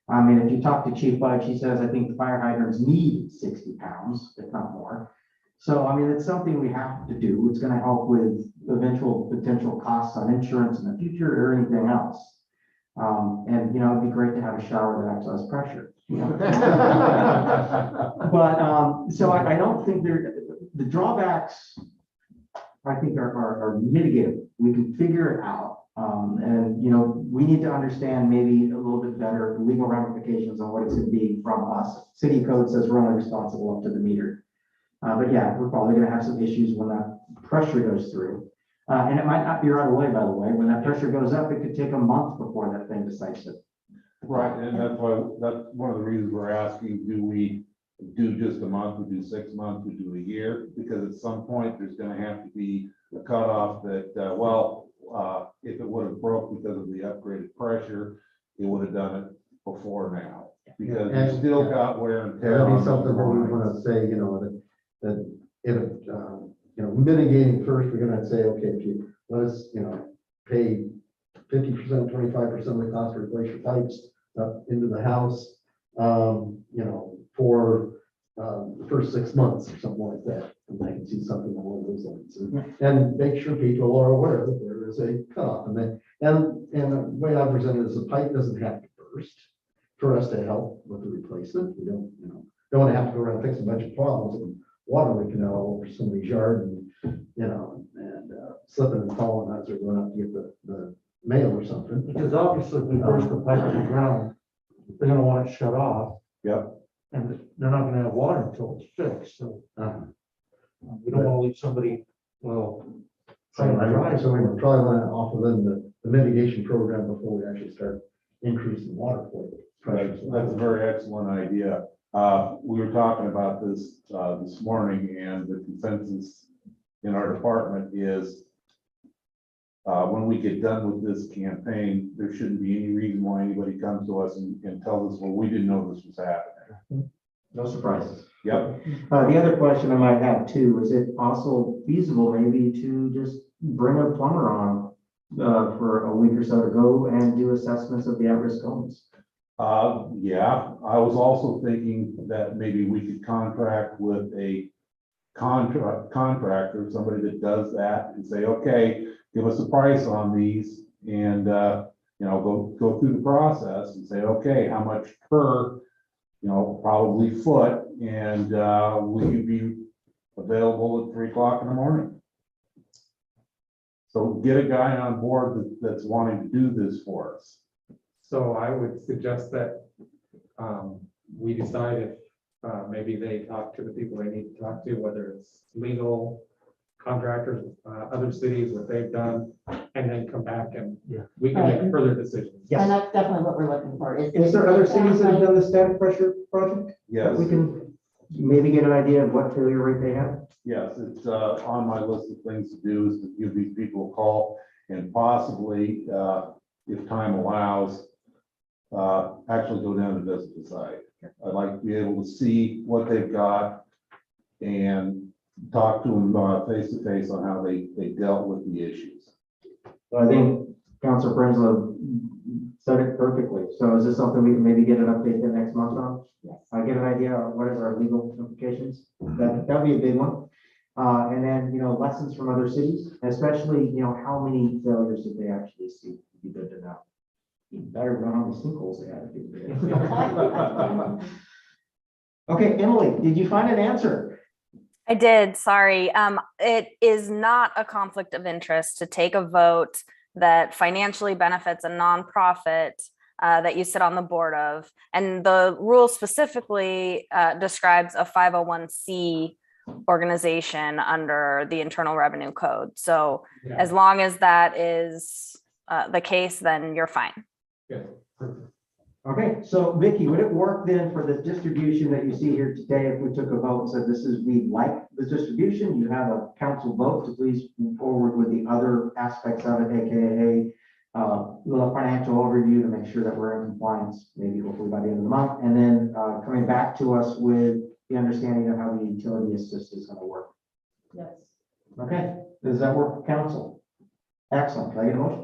I mean, if you talk to Chief Bud, she says, I think the fire hydrants need 60 pounds, if not more. So, I mean, it's something we have to do. It's gonna help with eventual potential costs on insurance in the future or anything else. And, it'd be great to have a shower that acts as pressure. But, so I don't think the drawbacks, I think are mitigated. We can figure it out. And, we need to understand maybe a little bit better the legal ramifications on what it's gonna be from us. City code says we're only responsible up to the meter. But yeah, we're probably gonna have some issues when that pressure goes through. And it might not be right away, by the way. When that pressure goes up, it could take a month before that thing decides to Right, and that's one of the reasons we're asking, do we do just a month, we do 6 months, we do a year? Because at some point, there's gonna have to be a cutoff that, if it would have broke because of the upgraded pressure, it would have done it before now. Because you still got wear and tear. That'd on be those something that we lines. want to say, that if, mitigating first, we're gonna say, okay, if you let us, pay 50%, 25% of the cost to replace your pipes up into the house, for the first 6 months or something like that. And I can see something along those lines. And make sure people are aware that there is a cutoff. And the way I present it is the pipe doesn't have to burst for us to help with the replacement. We don't want to have to go around and fix a bunch of problems and water leaking out all over somebody's yard and slipping and falling as they're going out to get the mail or something. Because obviously, if we burst the pipe in the ground, they're gonna want it shut off, Yep, and they're not gonna have water until it's fixed, so we don't wanna leave somebody, trying to dry. So we probably want to offer them the mitigation program before we actually start increasing water flow pressure. that's a very excellent idea. We were talking about this this morning, and the consensus in our department is when we get done with this campaign, there shouldn't be any reason why anybody comes to us and tells us, well, we didn't know this was happening. No surprises. Yep, The other question I might have too, is it also feasible maybe to just bring a plumber on for a week or so to go and do assessments of the at-risk homes? yeah, I was also thinking that maybe we could contract with a contractor, somebody that does that, and say, okay, give us a price on these, and go through the process and say, okay, how much per, probably foot, and will you be available at 3 o'clock in the morning? So get a guy on board that's wanting to do this for us. So I would suggest that we decide if maybe they talk to the people they need to talk to, whether it's legal, contractors, other cities, what they've done, and then come back and we can make further decisions. And that's definitely what we're looking for. Is there other cities that have done the static pressure project? Yes. We can maybe get an idea of what failure rate they have? Yes, it's on my list of things to do is to give these people a call and possibly, if time allows, actually go down and visit the site. I'd like to be able to see what they've got and talk to them face to face on how they dealt with the issues. So I think Councilor Prinsloo said it perfectly. So is this something we can maybe get an update the next month on? Yes. I get an idea of what is our legal implications. That'd be a big one. And then, lessons from other cities, especially, how many failures did they actually see? It'd be good to know. You better know how many sinkholes they had. Okay, Emily, did you find an answer? I did, sorry. It is not a conflict of interest to take a vote that financially benefits a nonprofit that you sit on the board of. And the rule specifically describes a 501c organization under the Internal Revenue Code. So Yeah. as long as that is the case, then you're fine. Good. Perfect. Okay, so Vicky, would it work then for the distribution that you see here today, if we took a vote and said, we like the distribution, you have a council vote to please move forward with the other aspects of it, AKA little financial overview to make sure that we're in compliance, maybe hopefully by the end of the month, and then coming back to us with the understanding of how the utility assist is going to work. Yes. Okay, does that work for council? Excellent. Can I get a motion?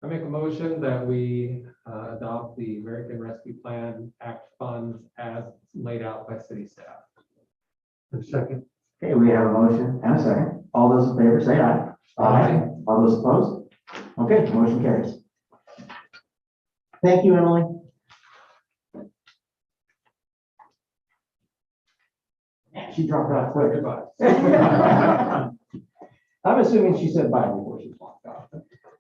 I make a motion that we adopt the American Rescue Plan Act funds as laid out by city staff. The second, Okay, we have a motion and a second. All those in favor say aye. Aye. All those opposed? Okay, motion carries. Thank you, Emily. Man, she dropped out quick. Goodbye. I'm assuming she said bye before she walked off.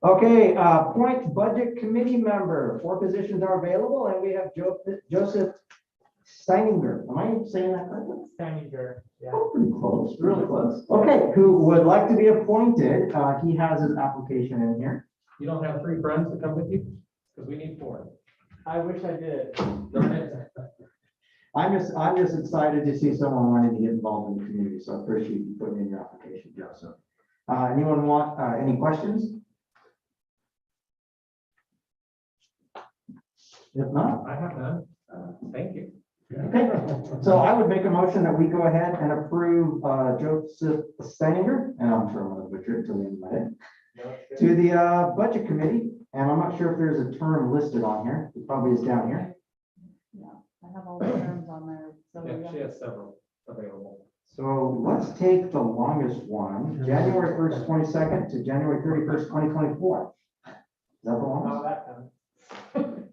Okay, point budget committee member. 4 positions are available, and we have Joseph Steininger. Am I saying that correctly? Steininger, yeah. Oh, pretty close, really close. Okay, who would like to be appointed? He has his application in here. You don't have 3 friends to come with you? Because we need 4. I wish I did. I'm just excited to see someone wanting to get involved in the community, so I appreciate you putting in your application, Joseph. Anyone want, any questions? If not, I have none. Thank you. okay. So I would make a motion that we go ahead and approve, Joseph Stanger, and I'm sure I'm gonna butcher it till the end of my head, to the, budget committee, and I'm not sure if there's a term listed on here, it probably is down here. Yeah, I have all the terms on there, so. Yeah, she has several available. So let's take the longest one, January 1st, 22nd to January 31st, 2024. Is that the longest?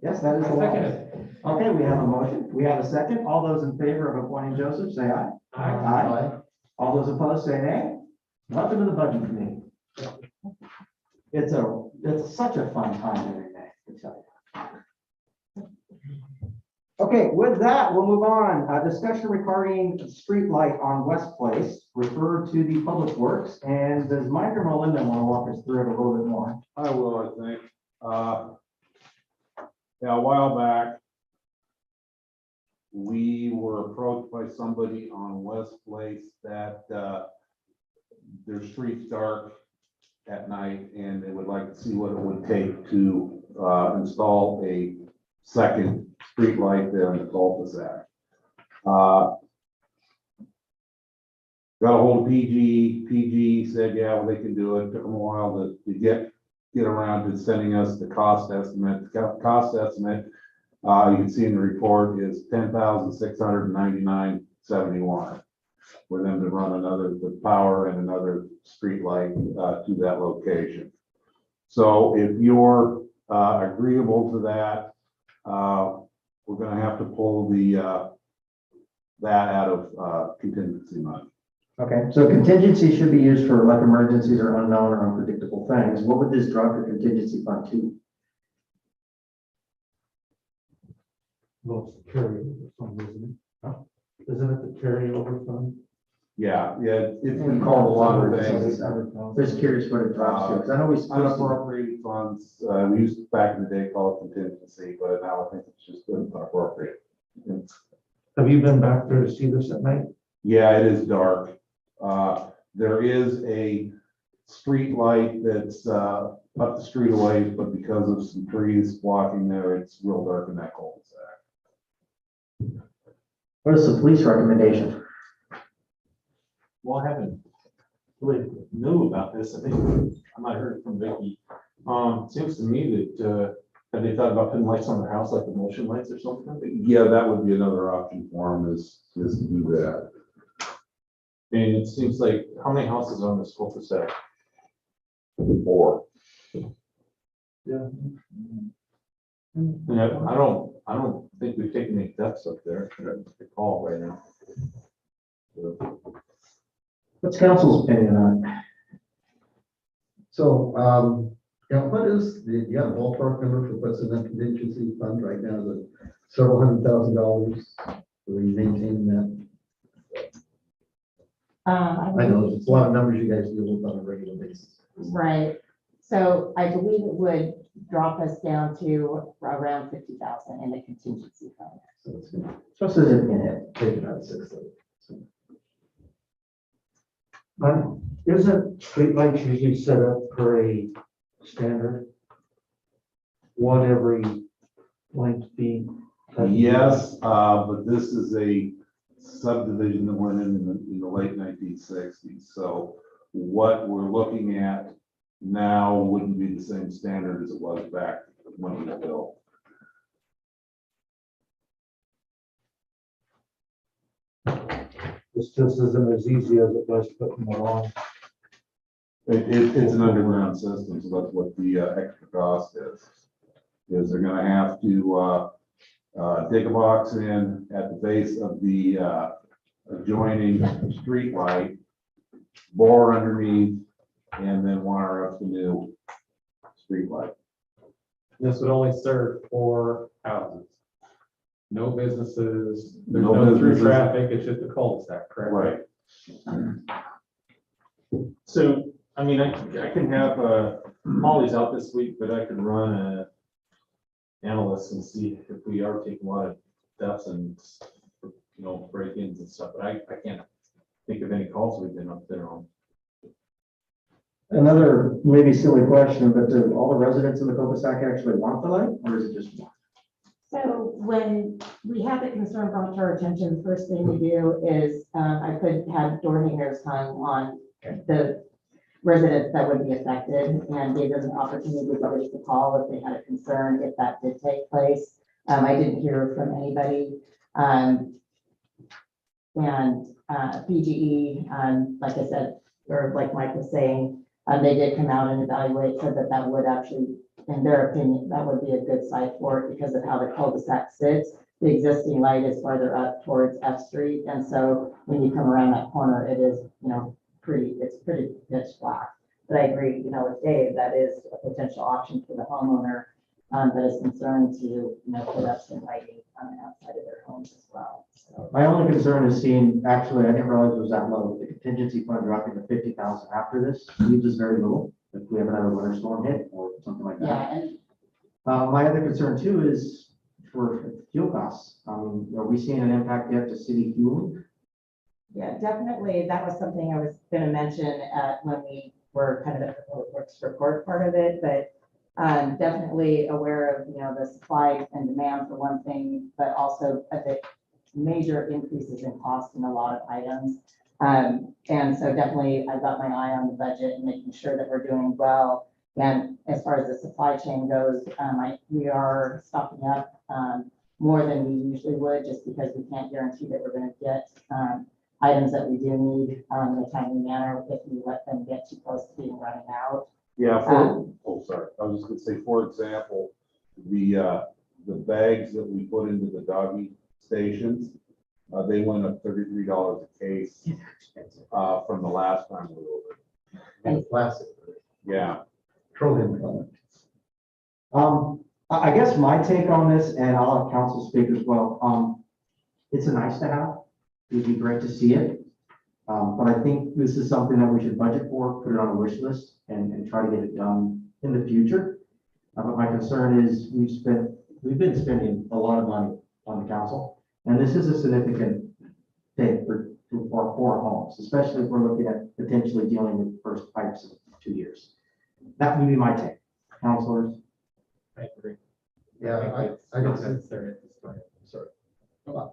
Yes, that is the longest. Okay, we have a motion. We have a second. All those in favor of appointing Joseph, say aye. Aye. All those opposed, say nay. Welcome to the budget committee. It's such a fun time every day, I tell you. Okay, with that, we'll move on. Discussion regarding street light on West Place, refer to the Public Works. And does Mike or Melinda want to walk us through it a little bit more? I will, I think. Yeah, a while back, we were approached by somebody on West Place that their street's dark at night and they would like to see what it would take to install a second street light there in the cul-de-sac. Got a hold of PG said, yeah, well, they can do it. Took them a while to get around to sending us the cost estimate. The cost estimate, you can see in the report, is $10,699.71 for them to run the power and another street light to that location. So if you're agreeable to that, we're gonna have to pull that out of contingency money. Okay, so contingency should be used for like emergencies or unknown or unpredictable things. What would this drop your contingency fund to? Well, it's the carryover fund, isn't it? Isn't it the carryover fund? Yeah, it's been called a lot of things. Just curious what it drops to, because I know we. Unappropriated funds, we used to back in the day call it contingency, but now I think it's just unappropriate. Have you been back there to see this at night? Yeah, it is dark. There is a street light that's up the street away, but because of some trees blocking there, it's real dark in that cul-de-sac. What is the police recommendation? Well, I haven't really knew about this. I think I might have heard it from Vicky. Seems to me that, have they thought about putting lights on their house, like the motion lights or something? Yeah, that would be another option for them is to do that. And it seems like, how many houses on this cul-de-sac? 4. Yeah. And I don't think we've taken any steps up there. I don't recall right now. What's council's opinion on it? So, what is the, you got a ballpark number for what's in that contingency fund right now, the several $100,000? Are we maintaining that? I know it's a lot of numbers you guys deal with on a regular basis. Right, so I believe it would drop us down to around 50,000 in the contingency fund. So it's gonna So it's a significant hit. take about 6 of it. Isn't streetlights usually set up for a standard? One every length feet? Yes, but this is a subdivision that went in the late 1960s. So what we're looking at now wouldn't be the same standard as it was back when it was built. This just isn't as easy as it was putting them on. It's an underground system, so that's what the extra cost is they're gonna have to dig a box in at the base of the adjoining street light, bore underneath, and then wire up the new street light. This would only serve 4 houses. No businesses, there's No no through businesses. traffic, it's just a cul-de-sac, correct? So, I mean, I can have Molly's out this week, but I could run analysts and see if we are taking a lot of deaths and, break-ins and stuff, but I can't think of any calls we've been up there on. Another maybe silly question, but do all the residents in the cul-de-sac actually want the light, or is it just one? So when we have the concern brought to our attention, the first thing we do is, I could have door hangers hung on the residents that would be affected and gave them an opportunity to give us a call if they had a concern, if that did take place. I didn't hear from anybody. PGE, like I said, or like Mike was saying, they did come out and evaluate, said that that would actually, in their opinion, that would be a good site for it because of how the cul-de-sac sits. The existing light is farther up towards F Street. And so when you come around that corner, it is, it's pretty pitch black. But I agree, with Dave, that is a potential option for the homeowner that is concerned to, put up some lighting outside of their homes as well. So, My only concern is seeing, actually, I didn't realize it was that low, the contingency fund dropping to 50,000 after this leaves us very little if we have another winter storm hit or something like that. yeah, and My other concern too is for fuel costs. Are we seeing an impact yet to city fuel? yeah, definitely. That was something I was going to mention when we were kind of at the public works report part of it, but definitely aware of, the supply and demand for one thing, but also the major increases in cost in a lot of items. And so definitely I've got my eye on the budget and making sure that we're doing well. And as far as the supply chain goes, we are stocking up more than we usually would, just because we can't guarantee that we're going to get items that we do need in a timely manner if we let them get too close to being running out. Yeah, sorry, I was just gonna say, for example, the bags that we put into the doggy stations, they went up $33 a case, from the last time we were over. And plastic, Yeah, petroleum product. I guess my take on this, and I'll have council speak as well. It's a nice to have. It'd be great to see it. But I think this is something that we should budget for, put it on a wish list and try to get it done in the future. But my concern is we've been spending a lot of money on the council, and this is a significant thing for homes, especially if we're looking at potentially dealing with first pipes in 2 years. That would be my take. Councilors? I agree. Yeah, I It's could not see, necessary at this point. sorry.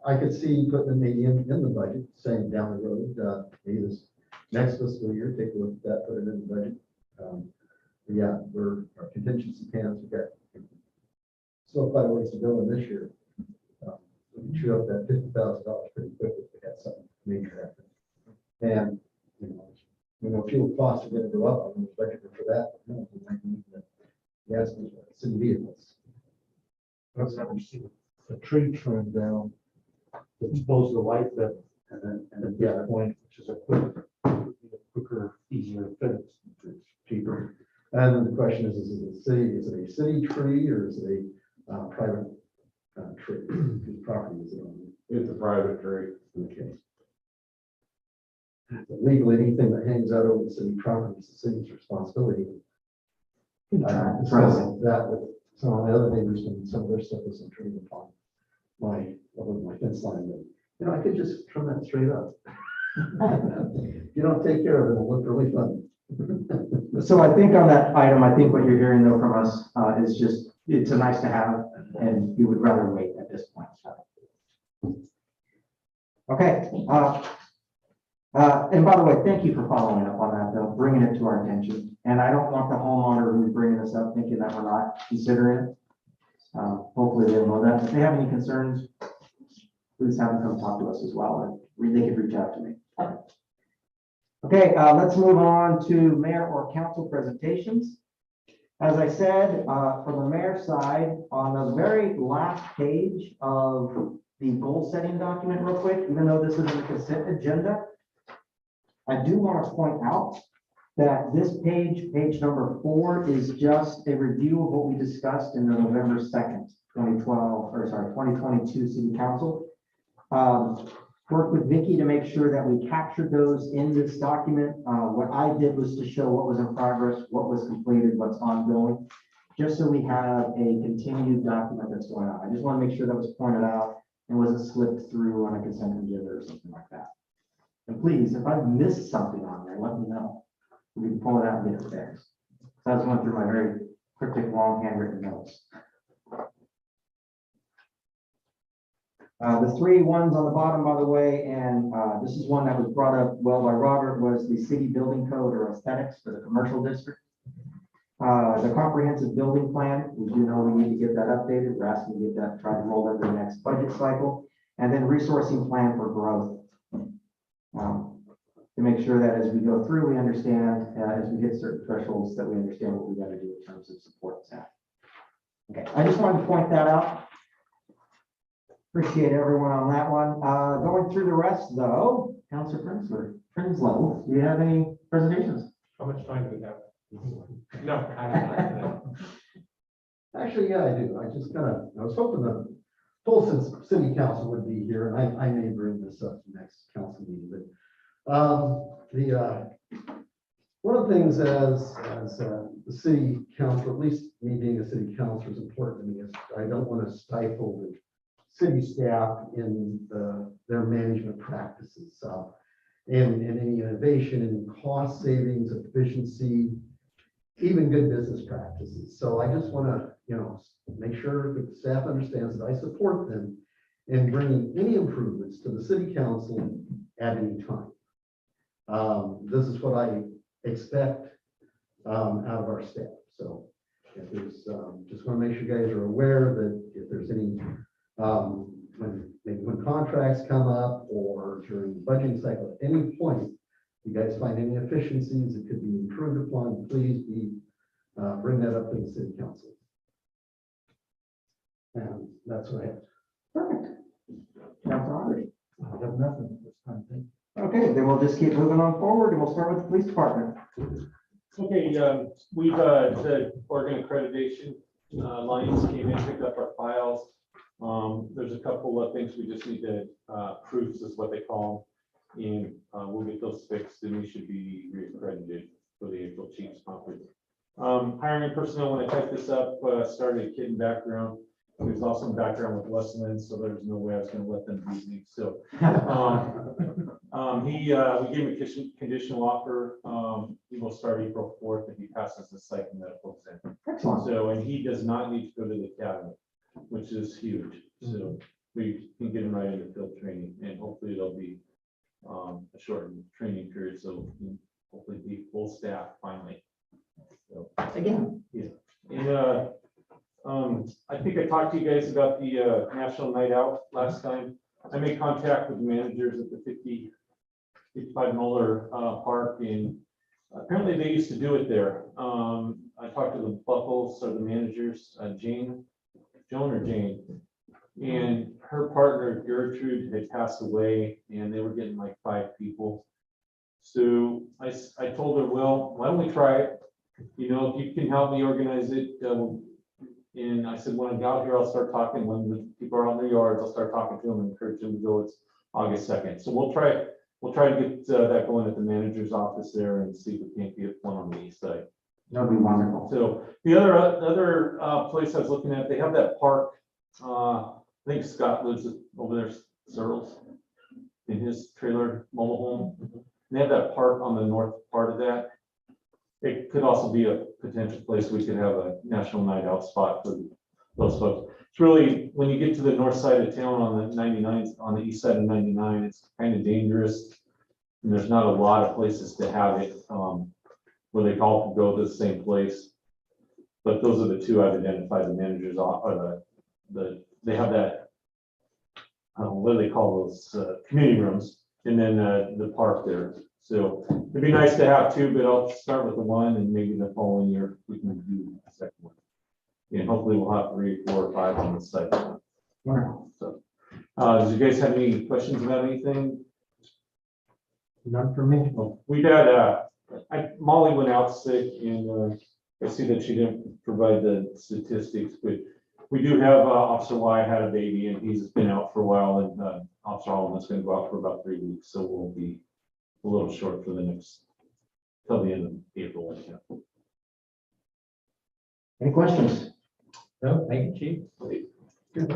I could see putting a medium in the budget, saying down the road, maybe this next fiscal year, take a look at that, put it in the budget. But yeah, our contingency plans, we've got still quite a ways to go in this year. We can chew up that $50,000 pretty quickly if we had something major happen. And, fuel costs are gonna go up, I'm budgeting for that. But no, we might need the gas, city vehicles. I've never seen a tree trimmed down, expose the light that, And at then, that point, which is a quicker, easier fix. it's cheaper. And then the question is it a city tree or is it a private tree? Whose property is it on? it's a private tree. Okay. Legally, anything that hangs out over the city property is the city's responsibility. That's Discussing that with some of my other neighbors and some of their stuff is intruding upon over my fence line. But, I could just trim that straight up. If you don't take care of it, it'll look really funny. So I think on that item, I think what you're hearing though from us is just, it's a nice to have, and you would rather wait at this point. Okay. And by the way, thank you for following up on that, though, bringing it to our attention. And I don't want the homeowner who's bringing this up thinking that we're not considering it. Hopefully they'll know that. If they have any concerns, please have them come talk to us as well, and they could reach out to me. Okay, let's move on to mayor or council presentations. As I said, from the mayor's side, on the very last page of the goal setting document real quick, even though this is in the consent agenda, I do want to point out that this page number 4, is just a review of what we discussed in the November 2nd, 2022 city council. Worked with Vicky to make sure that we captured those in this document. What I did was to show what was in progress, what was completed, what's ongoing. just so we have a continued document that's going on. I just want to make sure that was pointed out and wasn't slipped through on a consent agenda or something like that. And please, if I've missed something on there, let me know. We can pull it out and get it fixed. So I just went through my very cryptic, long handwritten notes. The three ones on the bottom, by the way, and this is one that was brought up well by Robert, was the city building code or aesthetics for the commercial district. The comprehensive building plan, we do know we need to get that updated. We're asking to get that, try to roll over the next budget cycle. And then resourcing plan for growth. To make sure that as we go through, we understand, as we hit certain thresholds, that we understand what we got to do in terms of support staff. Okay, I just wanted to point that out. Appreciate everyone on that one. Going through the rest though, Councilor Prinsloo, do you have any presentations? How much time do we have? No, I don't. Actually, yeah, I do. I was hoping the Folsom City Council would be here, and I may bring this up next council meeting, but one of the things as the city council, at least me being a city councilor, is important to me, is I don't want to stifle the city staff in their management practices, and any innovation and cost savings, efficiency, even good business practices. So I just want to, make sure that the staff understands that I support them in bringing any improvements to the city council at any time. This is what I expect out of our staff. So if there's, just want to make sure you guys are aware that if there's any, when contracts come up or during the budgeting cycle, at any point, you guys find any efficiencies that could be improved upon, please bring that up to the city council. And that's what I have. Perfect. Councilor Andre. I have nothing at this time. Thank you. Okay, then we'll just keep moving on forward and we'll start with the police department. Okay, we've, the Oregon accreditation, Lions came in, picked up our files. There's a couple of things we just need to, proofs is what they call them. And we'll get those fixed and we should be reaccredited for the April Chiefs Conference. Hiring personnel, when I typed this up, started a kid in background. There's also some background with Westland, so there's no way I was gonna let them beat me. So we gave him a conditional offer. He will start April 4th if he passes the psych and medical exam. Excellent. So, and he does not need to go to the academy, which is huge. So we can get him right into field training and hopefully it'll be a shortened training period. So hopefully be full staff finally. So, Again. yeah. And I think I talked to you guys about the National Night Out last time. I made contact with the managers at the 55 Muller Park, and apparently they used to do it there. I talked to the Buckles, or the managers, Joan or Jane, and her partner Gertrude had passed away, and they were getting like 5 people. So I told her, well, why don't we try it? You know, if you can help me organize it. And I said, when I get out here, I'll start talking. When the people are on their yards, I'll start talking to them and encourage them to go. It's August 2nd. So we'll try to get that going at the manager's office there and see if we can't get one on the east side. That'd be wonderful. So the other place I was looking at, they have that park. I think Scott lives over there, Searles, in his trailer mobile home. They have that park on the north part of that. It could also be a potential place we could have a national night out spot for those folks. It's really, when you get to the north side of town on the 99, on the east side of 99, it's kind of dangerous. And there's not a lot of places to have it where they all can go to the same place. But those are the two I've identified. The managers are they have that, what do they call those, community rooms, and then the park there. So it'd be nice to have 2, but I'll start with the 1 and maybe the following year we can do a second one. And hopefully we'll have 3, 4, or 5 on the site. Wonderful. So, do you guys have any questions about anything? None for me. Well, we've had, Molly went out sick and I see that she didn't provide the statistics, but we do have Officer Y had a baby and he's been out for a while, and Officer Holland is going to go out for about 3 weeks. So we'll be a little short for the next, till the end of April. Any questions? No, thank you, Chief. Move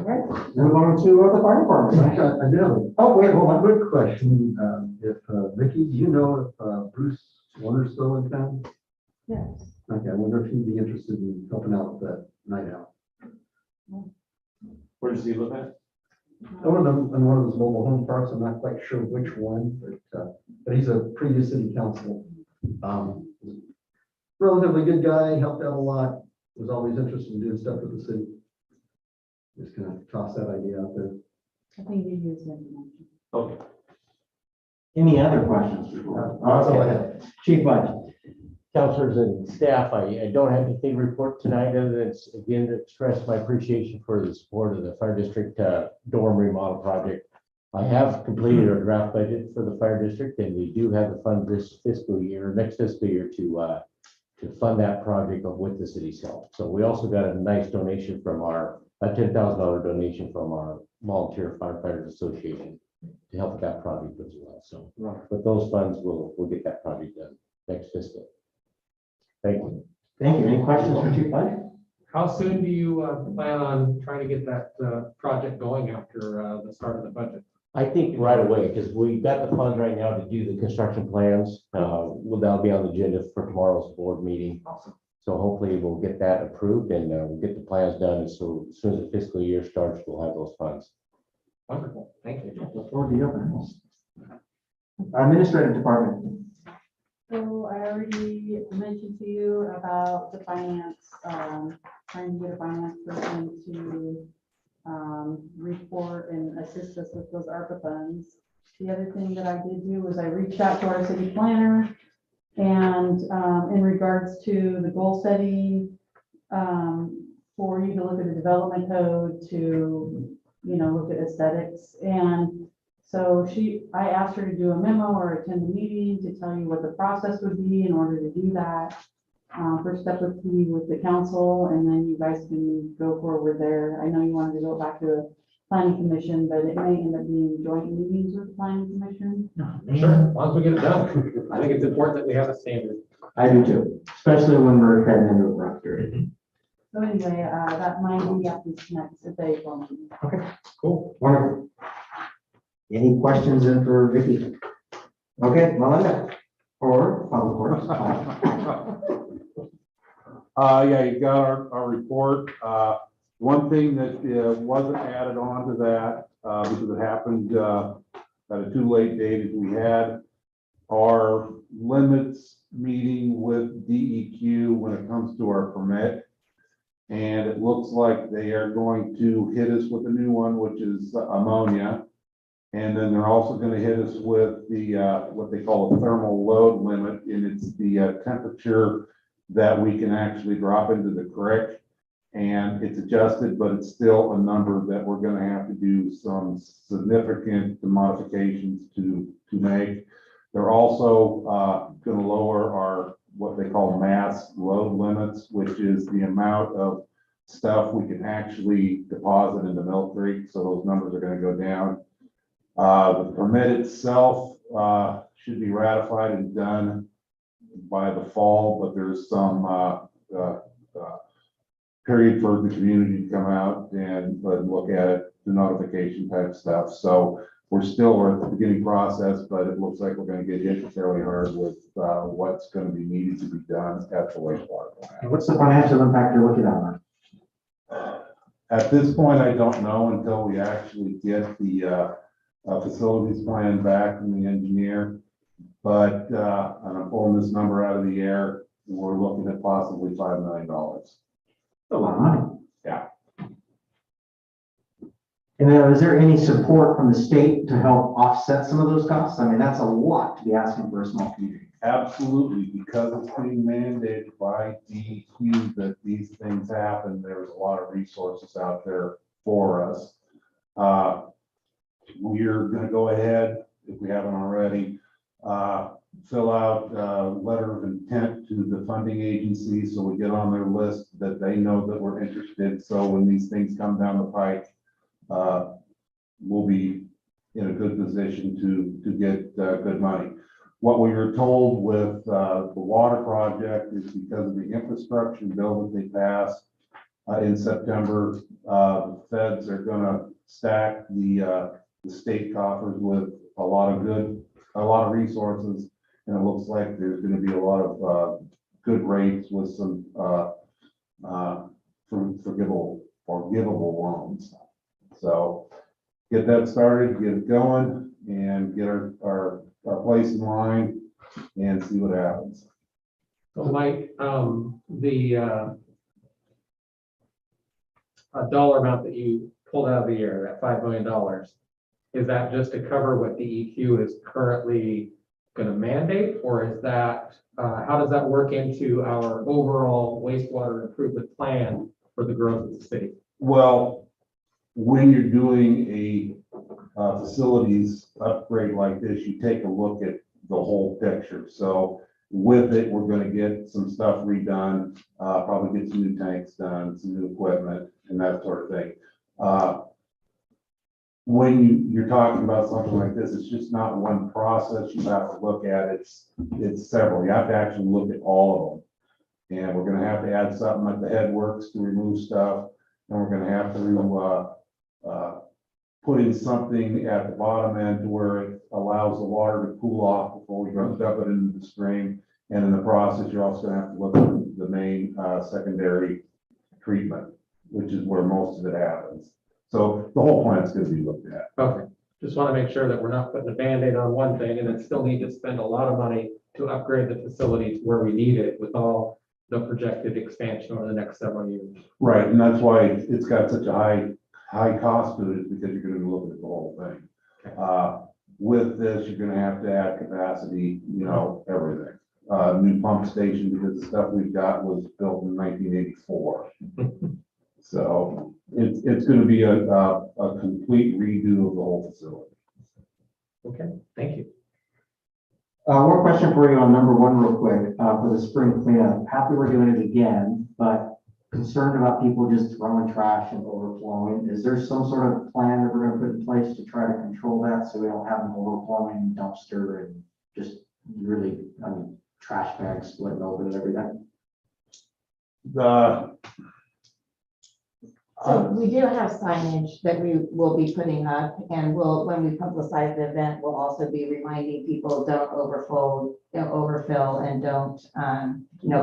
on to the fire department. I do. Oh, wait, hold One on. quick question, if, Vicky, do you know if, Bruce Warner's still in town? Yes. Okay, I wonder if he'd be interested in helping out with that night out. Where does he live at? One of them, in one of those mobile home parks, I'm not quite sure which one, but he's a previous city council. Relatively good guy, helped out a lot, was always interested in doing stuff with the city. Just gonna toss that idea out there. I think you used it. Okay. Any other questions before? That's all I have. Chief Budge. Counselors and staff, I don't have anything to report tonight, other than again to express my appreciation for the support of the fire district dorm remodel project. I have completed our draft budget for the fire district, and we do have the fund this fiscal year, next fiscal year, to fund that project with the city's help. So we also got a nice donation from a $10,000 donation from our Volunteer Firefighters Association to help with that project as well. So with those funds, we'll get that project done next fiscal. Thank you. Thank you. Any questions for Chief Budge? How soon do you plan on trying to get that project going after the start of the budget? I think right away, because we got the funds right now to do the construction plans. That'll be on the agenda for tomorrow's board meeting. Awesome. So hopefully we'll get that approved and we'll get the plans done. So as soon as the fiscal year starts, we'll have those funds. Wonderful, thank you. Look forward to the open house. Administrative department. So I already mentioned to you about the finance, trying to get a finance person to report and assist us with those ARPA funds. The other thing that I did do was I reached out to our city planner and in regards to the goal setting, for you to look at the development code to, look at aesthetics. And so I asked her to do a memo or attend a meeting to tell you what the process would be in order to do that. First step would be with the council, and then you guys can go forward there. I know you wanted to go back to the planning commission, but it may end up being joint meetings with the planning commission. Sure, as long as we get it done. I think it's important that we have a standard. I do too, especially when we're heading into a rough period. So anyway, that might be at this next April meeting. Okay, Cool. wonderful. Any questions in for Vicky? Okay, Melinda, or Public Works. Yeah, you got our report. One thing that wasn't added on to that, because it happened at a too late date, is we had our limits meeting with DEQ when it comes to our permit. And it looks like they are going to hit us with a new one, which is ammonia. And then they're also going to hit us with the what they call a thermal load limit, and it's the temperature that we can actually drop into the creek. And it's adjusted, but it's still a number that we're going to have to do some significant modifications to make. They're also going to lower our what they call mass load limits, which is the amount of stuff we can actually deposit into Mill Creek. So those numbers are going to go down. The permit itself should be ratified and done by the fall, but there's some period for the community to come out and look at it, the notification type stuff. So we're still at the beginning process, but it looks like we're going to get hit fairly hard with what's going to be needed to be done at the wastewater plant. What's the financial impact you're looking at? At this point, I don't know until we actually get the facilities plan back from the engineer. But and I'm pulling this number out of the air, we're looking at possibly $5 million. A lot of money. Yeah. And is there any support from the state to help offset some of those costs? I mean, that's a lot to be asking for a small community. Absolutely, because it's being mandated by DEQ that these things happen, there's a lot of resources out there for us. We're gonna go ahead, if we haven't already, fill out a letter of intent to the funding agency, so we get on their list that they know that we're interested. So when these things come down the pike, we'll be in a good position to get good money. what we were told with, the water project is because of the infrastructure bill that they passed, in September, the feds are gonna stack the state coffers with a lot of resources. And it looks like there's gonna be a lot of, good rates with some, forgivable loans. So get that started, get it going, and get our place in line and see what happens. So Mike, the dollar amount that you pulled out of the air, that $5 million, is that just to cover what DEQ is currently going to mandate? Or is that, how does that work into our overall wastewater improvement plan for the growth of the city? Well, when you're doing a facilities upgrade like this, you take a look at the whole picture. So with it, we're gonna get some stuff redone, probably get some new tanks done, some new equipment and that sort of thing. When you're talking about something like this, it's just not one process you have to look at, it's several. You have to actually look at all of them. And we're gonna have to add something at the headworks to remove stuff, and we're gonna have to put in something at the bottom end to where it allows the water to cool off before we dump it into the stream. And in the process, you're also gonna have to look at the main secondary treatment, which is where most of it happens. So the whole plant's gonna be looked at. Okay, just want to make sure that we're not putting a Band-Aid on one thing and then still need to spend a lot of money to upgrade the facility to where we need it with all the projected expansion over the next several years. Right, and that's why it's got such a high cost to it, because you're gonna be looking at the whole thing. With this, you're gonna have to add capacity, everything. New pump station, because the stuff we've got was built in 1984. So it's gonna be a complete redo of the whole facility. Okay, thank you. One question for you on number one real quick, for the spring cleanup. Happy we're doing it again, but concerned about people just throwing trash and overflowing. Is there some sort of plan that we're gonna put in place to try to control that so we don't have an overflowing dumpster and just really, trash bags splitting over and everything? So we do have signage that we will be putting up, and when we publicize the event, we'll also be reminding people, don't overfill, and don't,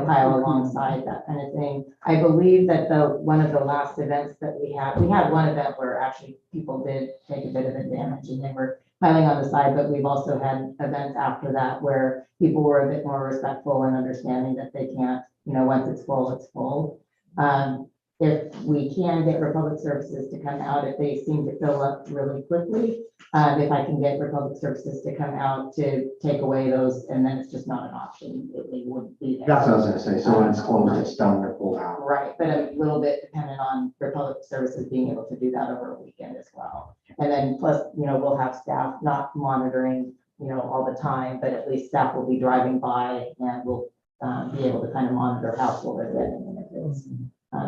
pile alongside, that kind of thing. I believe that one of the last events that we had one event where actually people did take a bit of damage and they were piling on the side, but we've also had events after that where people were a bit more respectful and understanding that they can't, once it's full, it's full. If we can get Republic Services to come out, if they seem to fill up really quickly, if I can get Republic Services to come out to take away those, and then it's just not an option, they wouldn't be there. That's what I was gonna say. So when it's closed, it's done, they're pulled out. Right, but a little bit dependent on Republic Services being able to do that over a weekend as well. And then plus, we'll have staff not monitoring, all the time, but at least staff will be driving by and we'll be able to kind of monitor how full they're getting and if it's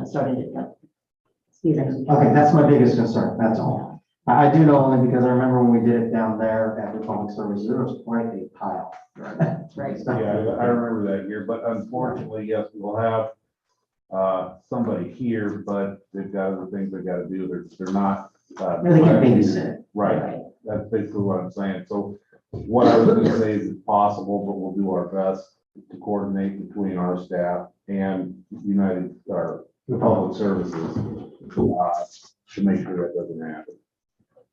starting to come. Okay, that's my biggest concern, that's all. I do know only because I remember when we did it down there at Republic Services, there was quite a pile. Right. Yeah, I remember that year, but unfortunately, yes, we'll have somebody here, but they've got other things they gotta do. They're not. They can babysit it. Right, that's basically what I'm saying. So what I was gonna say is it's possible, but we'll do our best to coordinate between our staff and United, or Public Services, to make sure that doesn't happen.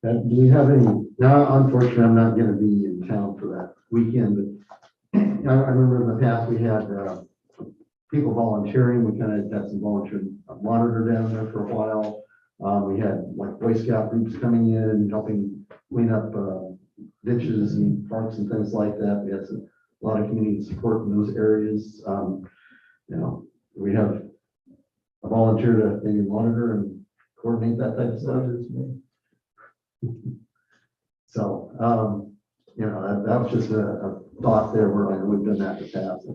And do we have any, now unfortunately, I'm not gonna be in town for that weekend, but I remember in the past, we had people volunteering, we kind of had some volunteer monitor down there for a while. We had like Boy Scout groups coming in and helping clean up ditches and parks and things like that. We had a lot of community support in those areas. We have a volunteer to maybe monitor and coordinate that type of stuff. So, that was just a thought there where I know we've done that in the past.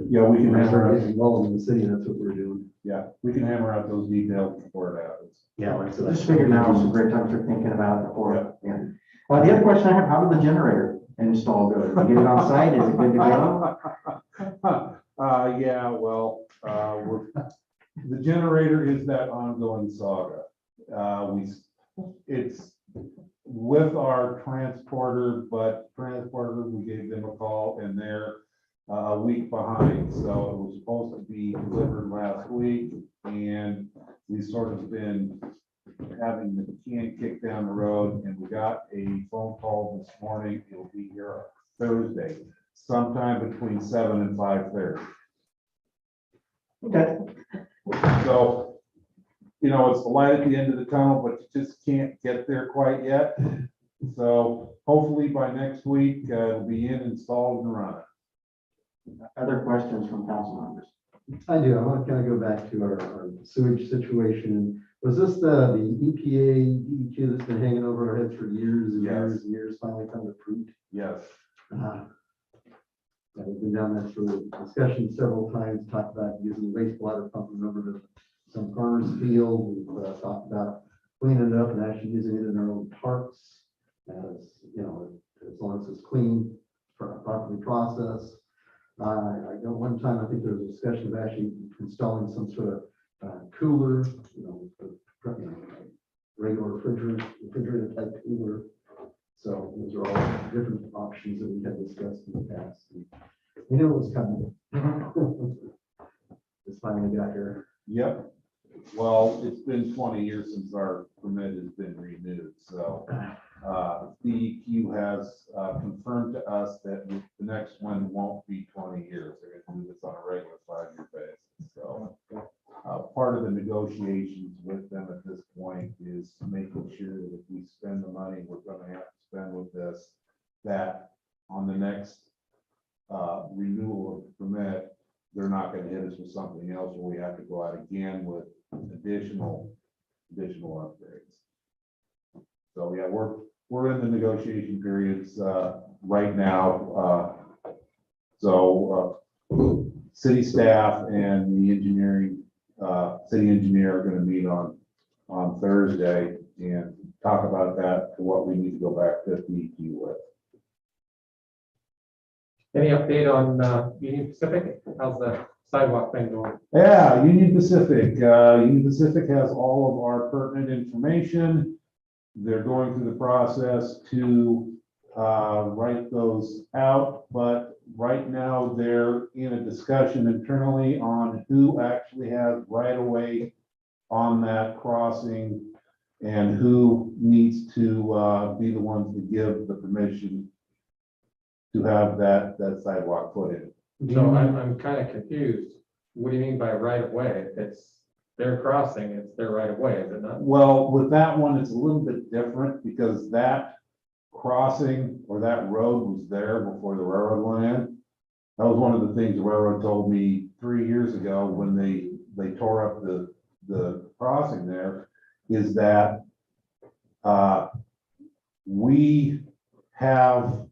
Yeah, we can Whenever hammer we're out, getting involved in the city, that's what we're doing. yeah, we can hammer out those details before it happens. Yeah, like I said. Just figured now is a great time for thinking about it before. Yeah. The other question I have, how did the generator install go? Did you get it on site? Is it good to go? Yeah, well, the generator is that ongoing saga. It's with our transporter, but transporter, we gave them a call and they're a week behind. So it was supposed to be delivered last week and we sort of been having the can kicked down the road, and we got a phone call this morning. It'll be here Thursday, sometime between 7 and 5:30. Okay. So, you know, it's the light at the end of the tunnel, but you just can't get there quite yet. So hopefully by next week, it'll be installed and running. Other questions from council members? I do. I want to kind of go back to our sewage situation. Was this the EPA, DEQ that's been hanging over our heads for years and years and years, finally come to fruit? Yes. We've been down that through discussion several times, talked about using wastewater pumping over to some farmers field. We've talked about cleaning it up and actually using it in our own parks. As you know, as long as it's clean, properly processed. I know one time, I think there was a discussion of actually installing some sort of cooler, regular refrigerator type cooler. So those are all different options that we had discussed in the past. We knew it was coming. It's finally got here. Yep. Well, it's been 20 years since our permit has been renewed, so DEQ has confirmed to us that the next one won't be 20 years. They're going to do this on a regular 5-year basis. So part of the negotiations with them at this point is making sure that if we spend the money we're going to have to spend with this, that on the next renewal of the permit, they're not going to hit us with something else where we have to go out again with additional upgrades. So yeah, we're in the negotiation periods right now. City staff and the engineering, city engineer are going to meet on Thursday and talk about that, to what we need to go back to DEQ with. Any update on Union Pacific? How's the sidewalk thing going? Yeah, Union Pacific. Union Pacific has all of our pertinent information. They're going through the process to write those out, but right now they're in a discussion internally on who actually has right of way on that crossing and who needs to be the ones to give the permission to have that sidewalk put in. So I'm kind of confused. What do you mean by right of way? If it's their crossing, it's their right of way, is it not? Well, with that one, it's a little bit different because that crossing or that road was there before the railroad went in. That was one of the things the railroad told me 3 years ago when they tore up the crossing there, is that we have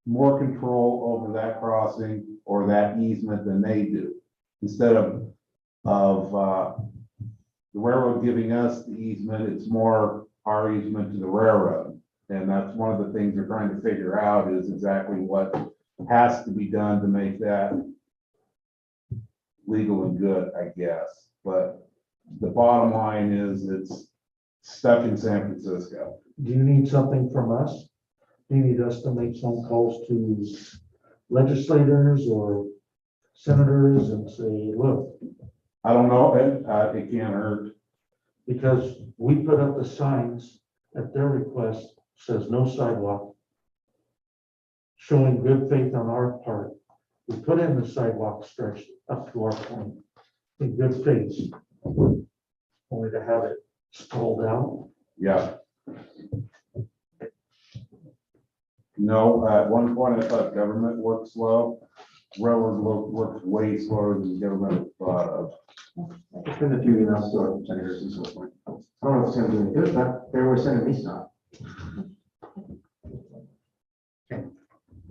more control over that crossing or that easement than they do. Instead of the railroad giving us the easement, it's more our easement to the railroad. And that's one of the things they're trying to figure out, is exactly what has to be done to make that legal and good, I guess. But the bottom line is it's stuck in San Francisco. Do you need something from us? Do you need us to make some calls to legislators or senators and say, look, I don't know, it can't hurt. because we put up the signs at their request, says no sidewalk, showing good faith on our part. We put in the sidewalk stretch up to our point in good faith, only to have it stalled out. Yeah. You know, at one point I thought government worked slow. Railroad works way slower than government thought of. It's been a few emails to our senators and so forth. I don't know if it's gonna do any good, but they were sending me stuff. Okay.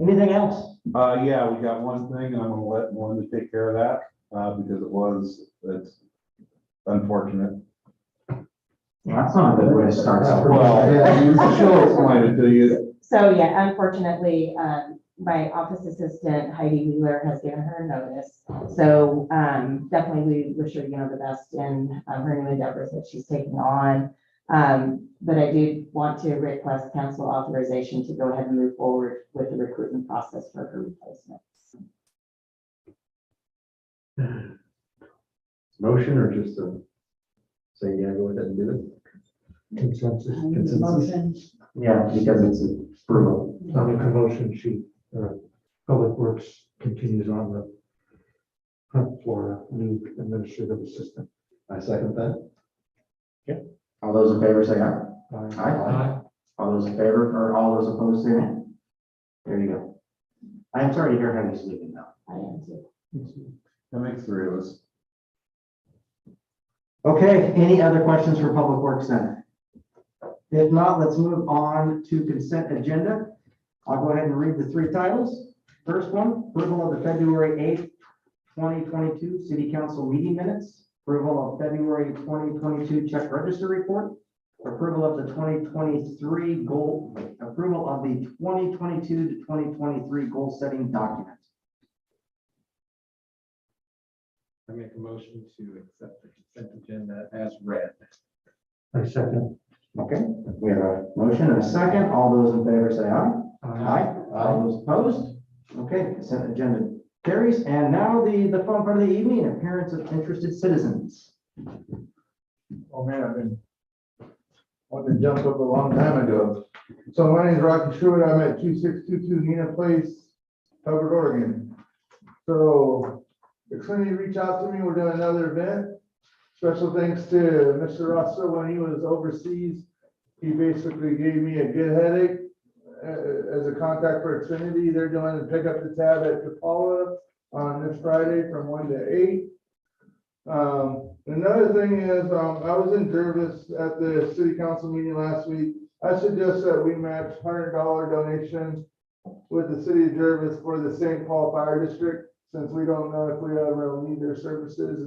Anything else? Yeah, we got one thing, and I'm gonna let Melinda take care of that, because it's unfortunate. Well, that's not a good way to start. Well, she'll explain it to you. So yeah, unfortunately, my office assistant Heidi Wheeler has given her notice. So definitely we wish her, the best in her new endeavors that she's taking on. But I do want to request council authorization to go ahead and move forward with the recruitment process for her replacement. Motion or just say, yeah, go ahead and do it? Consensus. Motion. Yeah, because it's approval. On the promotion sheet, Public Works continues on the hunt for a new administrative assistant. I second that. All those in favor say aye. Aye. All those in favor or all those opposed say nay. There you go. I am sorry to hear Heidi's leaving now. I am too. That makes three of us. Okay, any other questions for Public Works then? If not, let's move on to consent agenda. I'll go ahead and read the three titles. First one, approval of the February 8th, 2022 City Council meeting minutes, approval of February 2022 check register report, approval of the 2023 goal, approval of the 2022 to 2023 goal setting document. I make a motion to accept the consent agenda as read. I second. Okay, we have a motion and a second. All those in favor say aye. Aye. All those opposed? Okay, consent agenda carries. And now the fun part of the evening, appearance of interested citizens. Oh, man, I've been wanting to jump up a long time ago. So my name is Rocky Stewart. I'm at 2622 Nina Place, Hubbard, Oregon. So Xfinity reached out to me. We're doing another event. Special thanks to Mr. Russell when he was overseas. He basically gave me a good headache as a contact for Xfinity. They're doing a pick up the tab at Kapala on this Friday from 1 to 8. Another thing is, I was in Jervis at the city council meeting last week. I suggest that we match $100 donation with the city of Jervis for the St. Paul Fire District, since we don't know if we ever need their services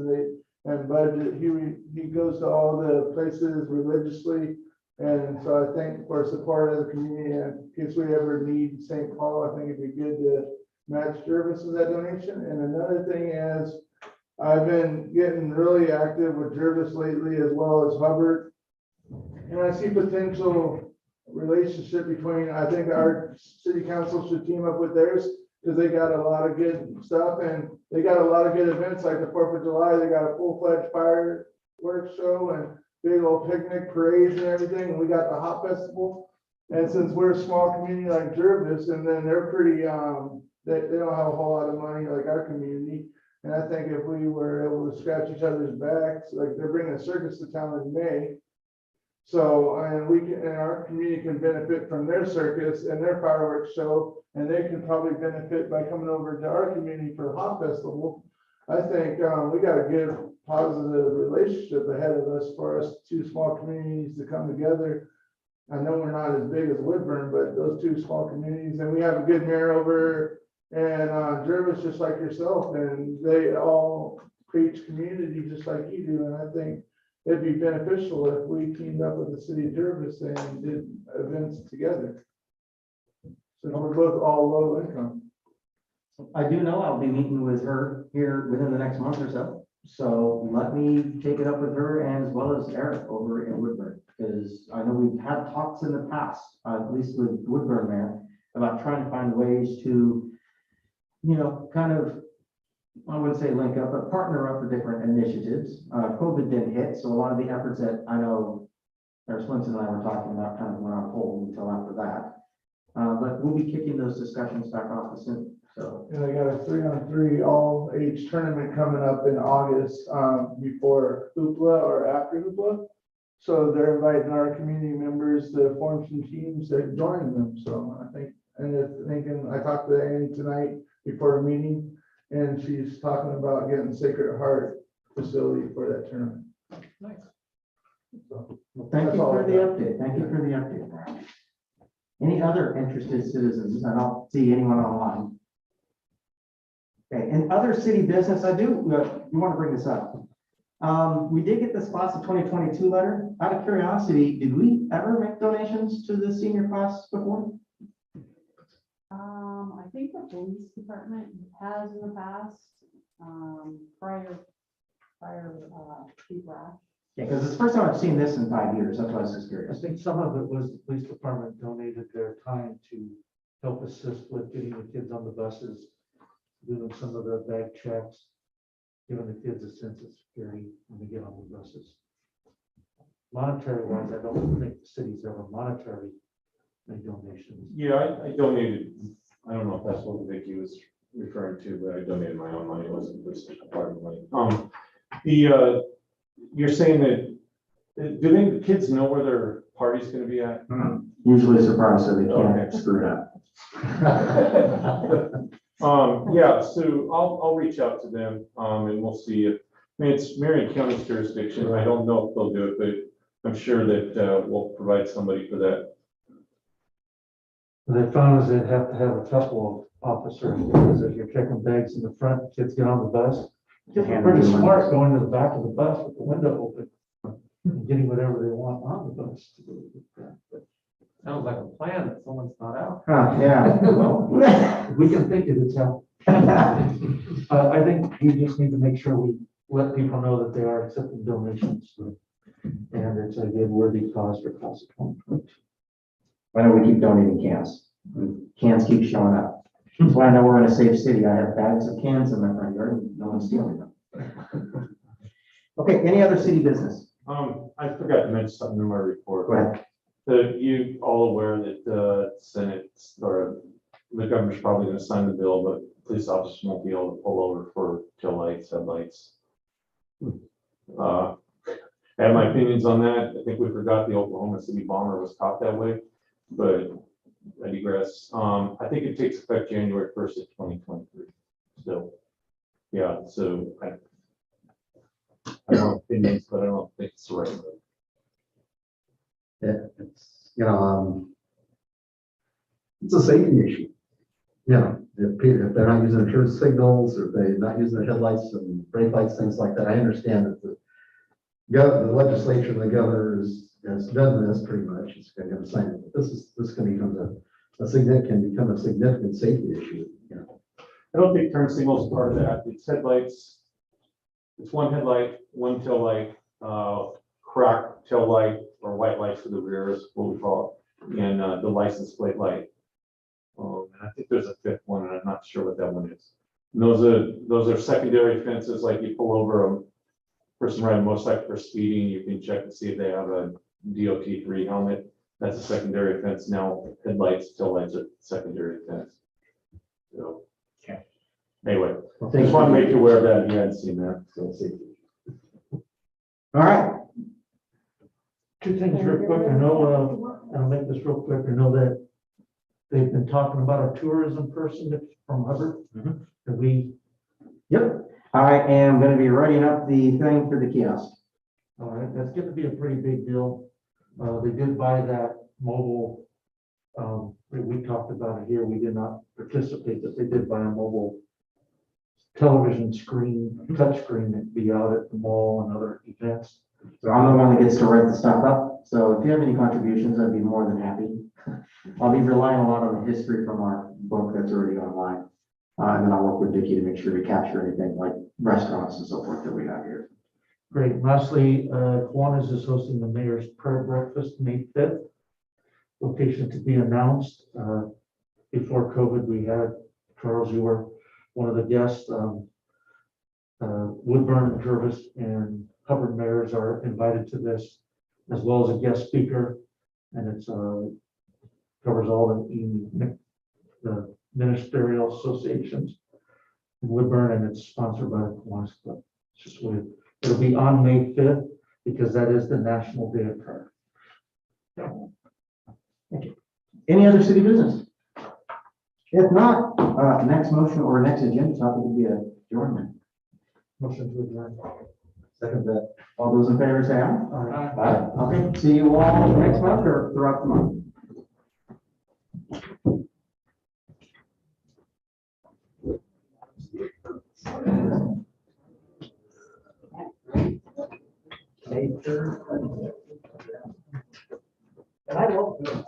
and budget. He goes to all the places religiously. And so I think for support of the community, in case we ever need St. Paul, I think it'd be good to match Jervis with that donation. And another thing is, I've been getting really active with Jervis lately as well as Hubbard. And I see potential relationship between, I think our city council should team up with theirs, because they got a lot of good stuff and they got a lot of good events like the 4th of July. They got a full-fledged fireworks show and big old picnic parades and everything. And we got the Hop Festival. And since we're a small community like Jervis, and then they're pretty, they don't have a whole lot of money like our community. And I think if we were able to scratch each other's backs, like they're bringing a circus to town in May. So, and our community can benefit from their circus and their fireworks show, and they can probably benefit by coming over to our community for the Hop Festival. I think we got a good positive relationship ahead of us for us two small communities to come together. I know we're not as big as Woodburn, but those two small communities, and we have a good mayor over and Jervis, just like yourself, and they all preach community just like you do. And I think it'd be beneficial if we teamed up with the city of Jervis and did events together. So we're both all low income. I do know I'll be meeting with her here within the next month or so. So let me take it up with her and as well as Eric over in Woodburn, because I know we've had talks in the past, at least with Woodburn Mayor, about trying to find ways to, kind of, I wouldn't say link up, but partner up for different initiatives. COVID didn't hit, so a lot of the efforts that I know Mayor Swenson and I were talking about kind of went on hold until after that. But we'll be kicking those discussions back off soon. So, And I got a 3-on-3 all age tournament coming up in August, before Hoopla or after Hoopla. So they're inviting our community members to form some teams to join them. So I think, and they're thinking, I talked to Annie tonight before a meeting, and she's talking about getting Sacred Heart facility for that tournament. Nice. So, well, thank you for the update. Thank you for the update. Any other interested citizens? I don't see anyone online. Okay, in other city business, I do, you want to bring this up. We did get the class of 2022 letter. Out of curiosity, did we ever make donations to the senior class before? I think the police department has in the past, prior, Chief Rash. Yeah, because it's the first time I've seen this in 5 years. That's why I was just I curious. think some of it was the police department donated their time to help assist with getting the kids on the buses, doing some of the bag checks, giving the kids a sense of security when they get on the buses. Monetary wise, I don't think the city's ever monetarily made donations. Yeah, I donated, I don't know if that's what Vicky was referring to, but I donated my own money, it wasn't this department money. You're saying that, do the kids know where their party's gonna be at? Usually a surprise, so they can't Okay. screw it up. Yeah, so I'll reach out to them, and we'll see if, I mean, it's Marion County's jurisdiction. I don't know if they'll do it, but I'm sure that, we'll provide somebody for that. What they found is they'd have to have a couple of officers, because if you're checking bags in the front, kids get on the bus. Kids are pretty smart going to the back of the bus with the window open, and getting whatever they want on the bus. Sounds like a plan that someone's thought out. Yeah. If we can think it, it's how. I think we just need to make sure we let people know that they are accepting donations. And it's a good worthy cause for class of 2022. I know we keep donating cans. Cans keep showing up. That's why I know we're in a safe city. I have bags of cans in my front yard and no one's stealing them. Okay, any other city business? I forgot to mention something in my report. Go ahead. You all aware that the Senate or the governor's probably gonna sign the bill, but police officers won't be able to pull over for tail lights, headlights. I have my opinions on that. I think we forgot the Oklahoma City bomber was caught that way, but I digress. I think it takes effect January 1st of 2023. So, yeah, so I don't have opinions, but I don't think it's the right move. It's, it's a safety issue. If they're not using their turn signals, or if they're not using their headlights and brake lights, things like that, I understand that the legislature, the governor has done this pretty much, it's going to sign it, but this can become a significant safety issue, I don't think turn signals is part of that. It's headlights. It's one headlight, one tail light, crack tail light or white lights for the rear is what we call it, and the license plate light. And I think there's a fifth one, and I'm not sure what that one is. And those are secondary offenses, like you pull over a person riding a motorcycle for speeding, you can check to see if they have a DOT-3 helmet. That's a secondary offense. Now headlights, tail lights are secondary offense. So, Okay. Anyway, Well, I thank just want to you. make you aware of that. If you hadn't seen that. So safety. All right. Two things real quick. I know, I'll make this real quick. I know that they've been talking about a tourism person that's from Hubbard. Mhm. That we, Yep. I am going to be writing up the thing for the kiosk. all right, that's gonna be a pretty big deal. They did buy that mobile, we talked about it here. We did not participate, but they did buy a mobile television screen, touch screen that'd be out at the mall and other events. So I'm the one that gets to write the stuff up. So if you have any contributions, I'd be more than happy. I'll be relying a lot on the history from our book that's already online. And then I'll work with Vicky to make sure we capture anything like restaurants and so forth that we have here. Great. And lastly, Kiwanis is hosting the mayor's prayer breakfast May 5th. Location to be announced. Before COVID, we had, Charles, you were one of the guests. Woodburn, Jervis, and Hubbard mayors are invited to this, as well as a guest speaker. And it's covers all the ministerial associations in Woodburn, and it's sponsored by the Kiwanis Club. It's just weird. It'll be on May 5th because that is the National Day of Prayer. Thank you. Any other city business? If not, next motion or next agenda topic will be adjournment. Motion to adjourn. Second that. All those in favor say aye. Aye. Aye. Okay, see you all next month or throughout the month. May 3rd. And I love this.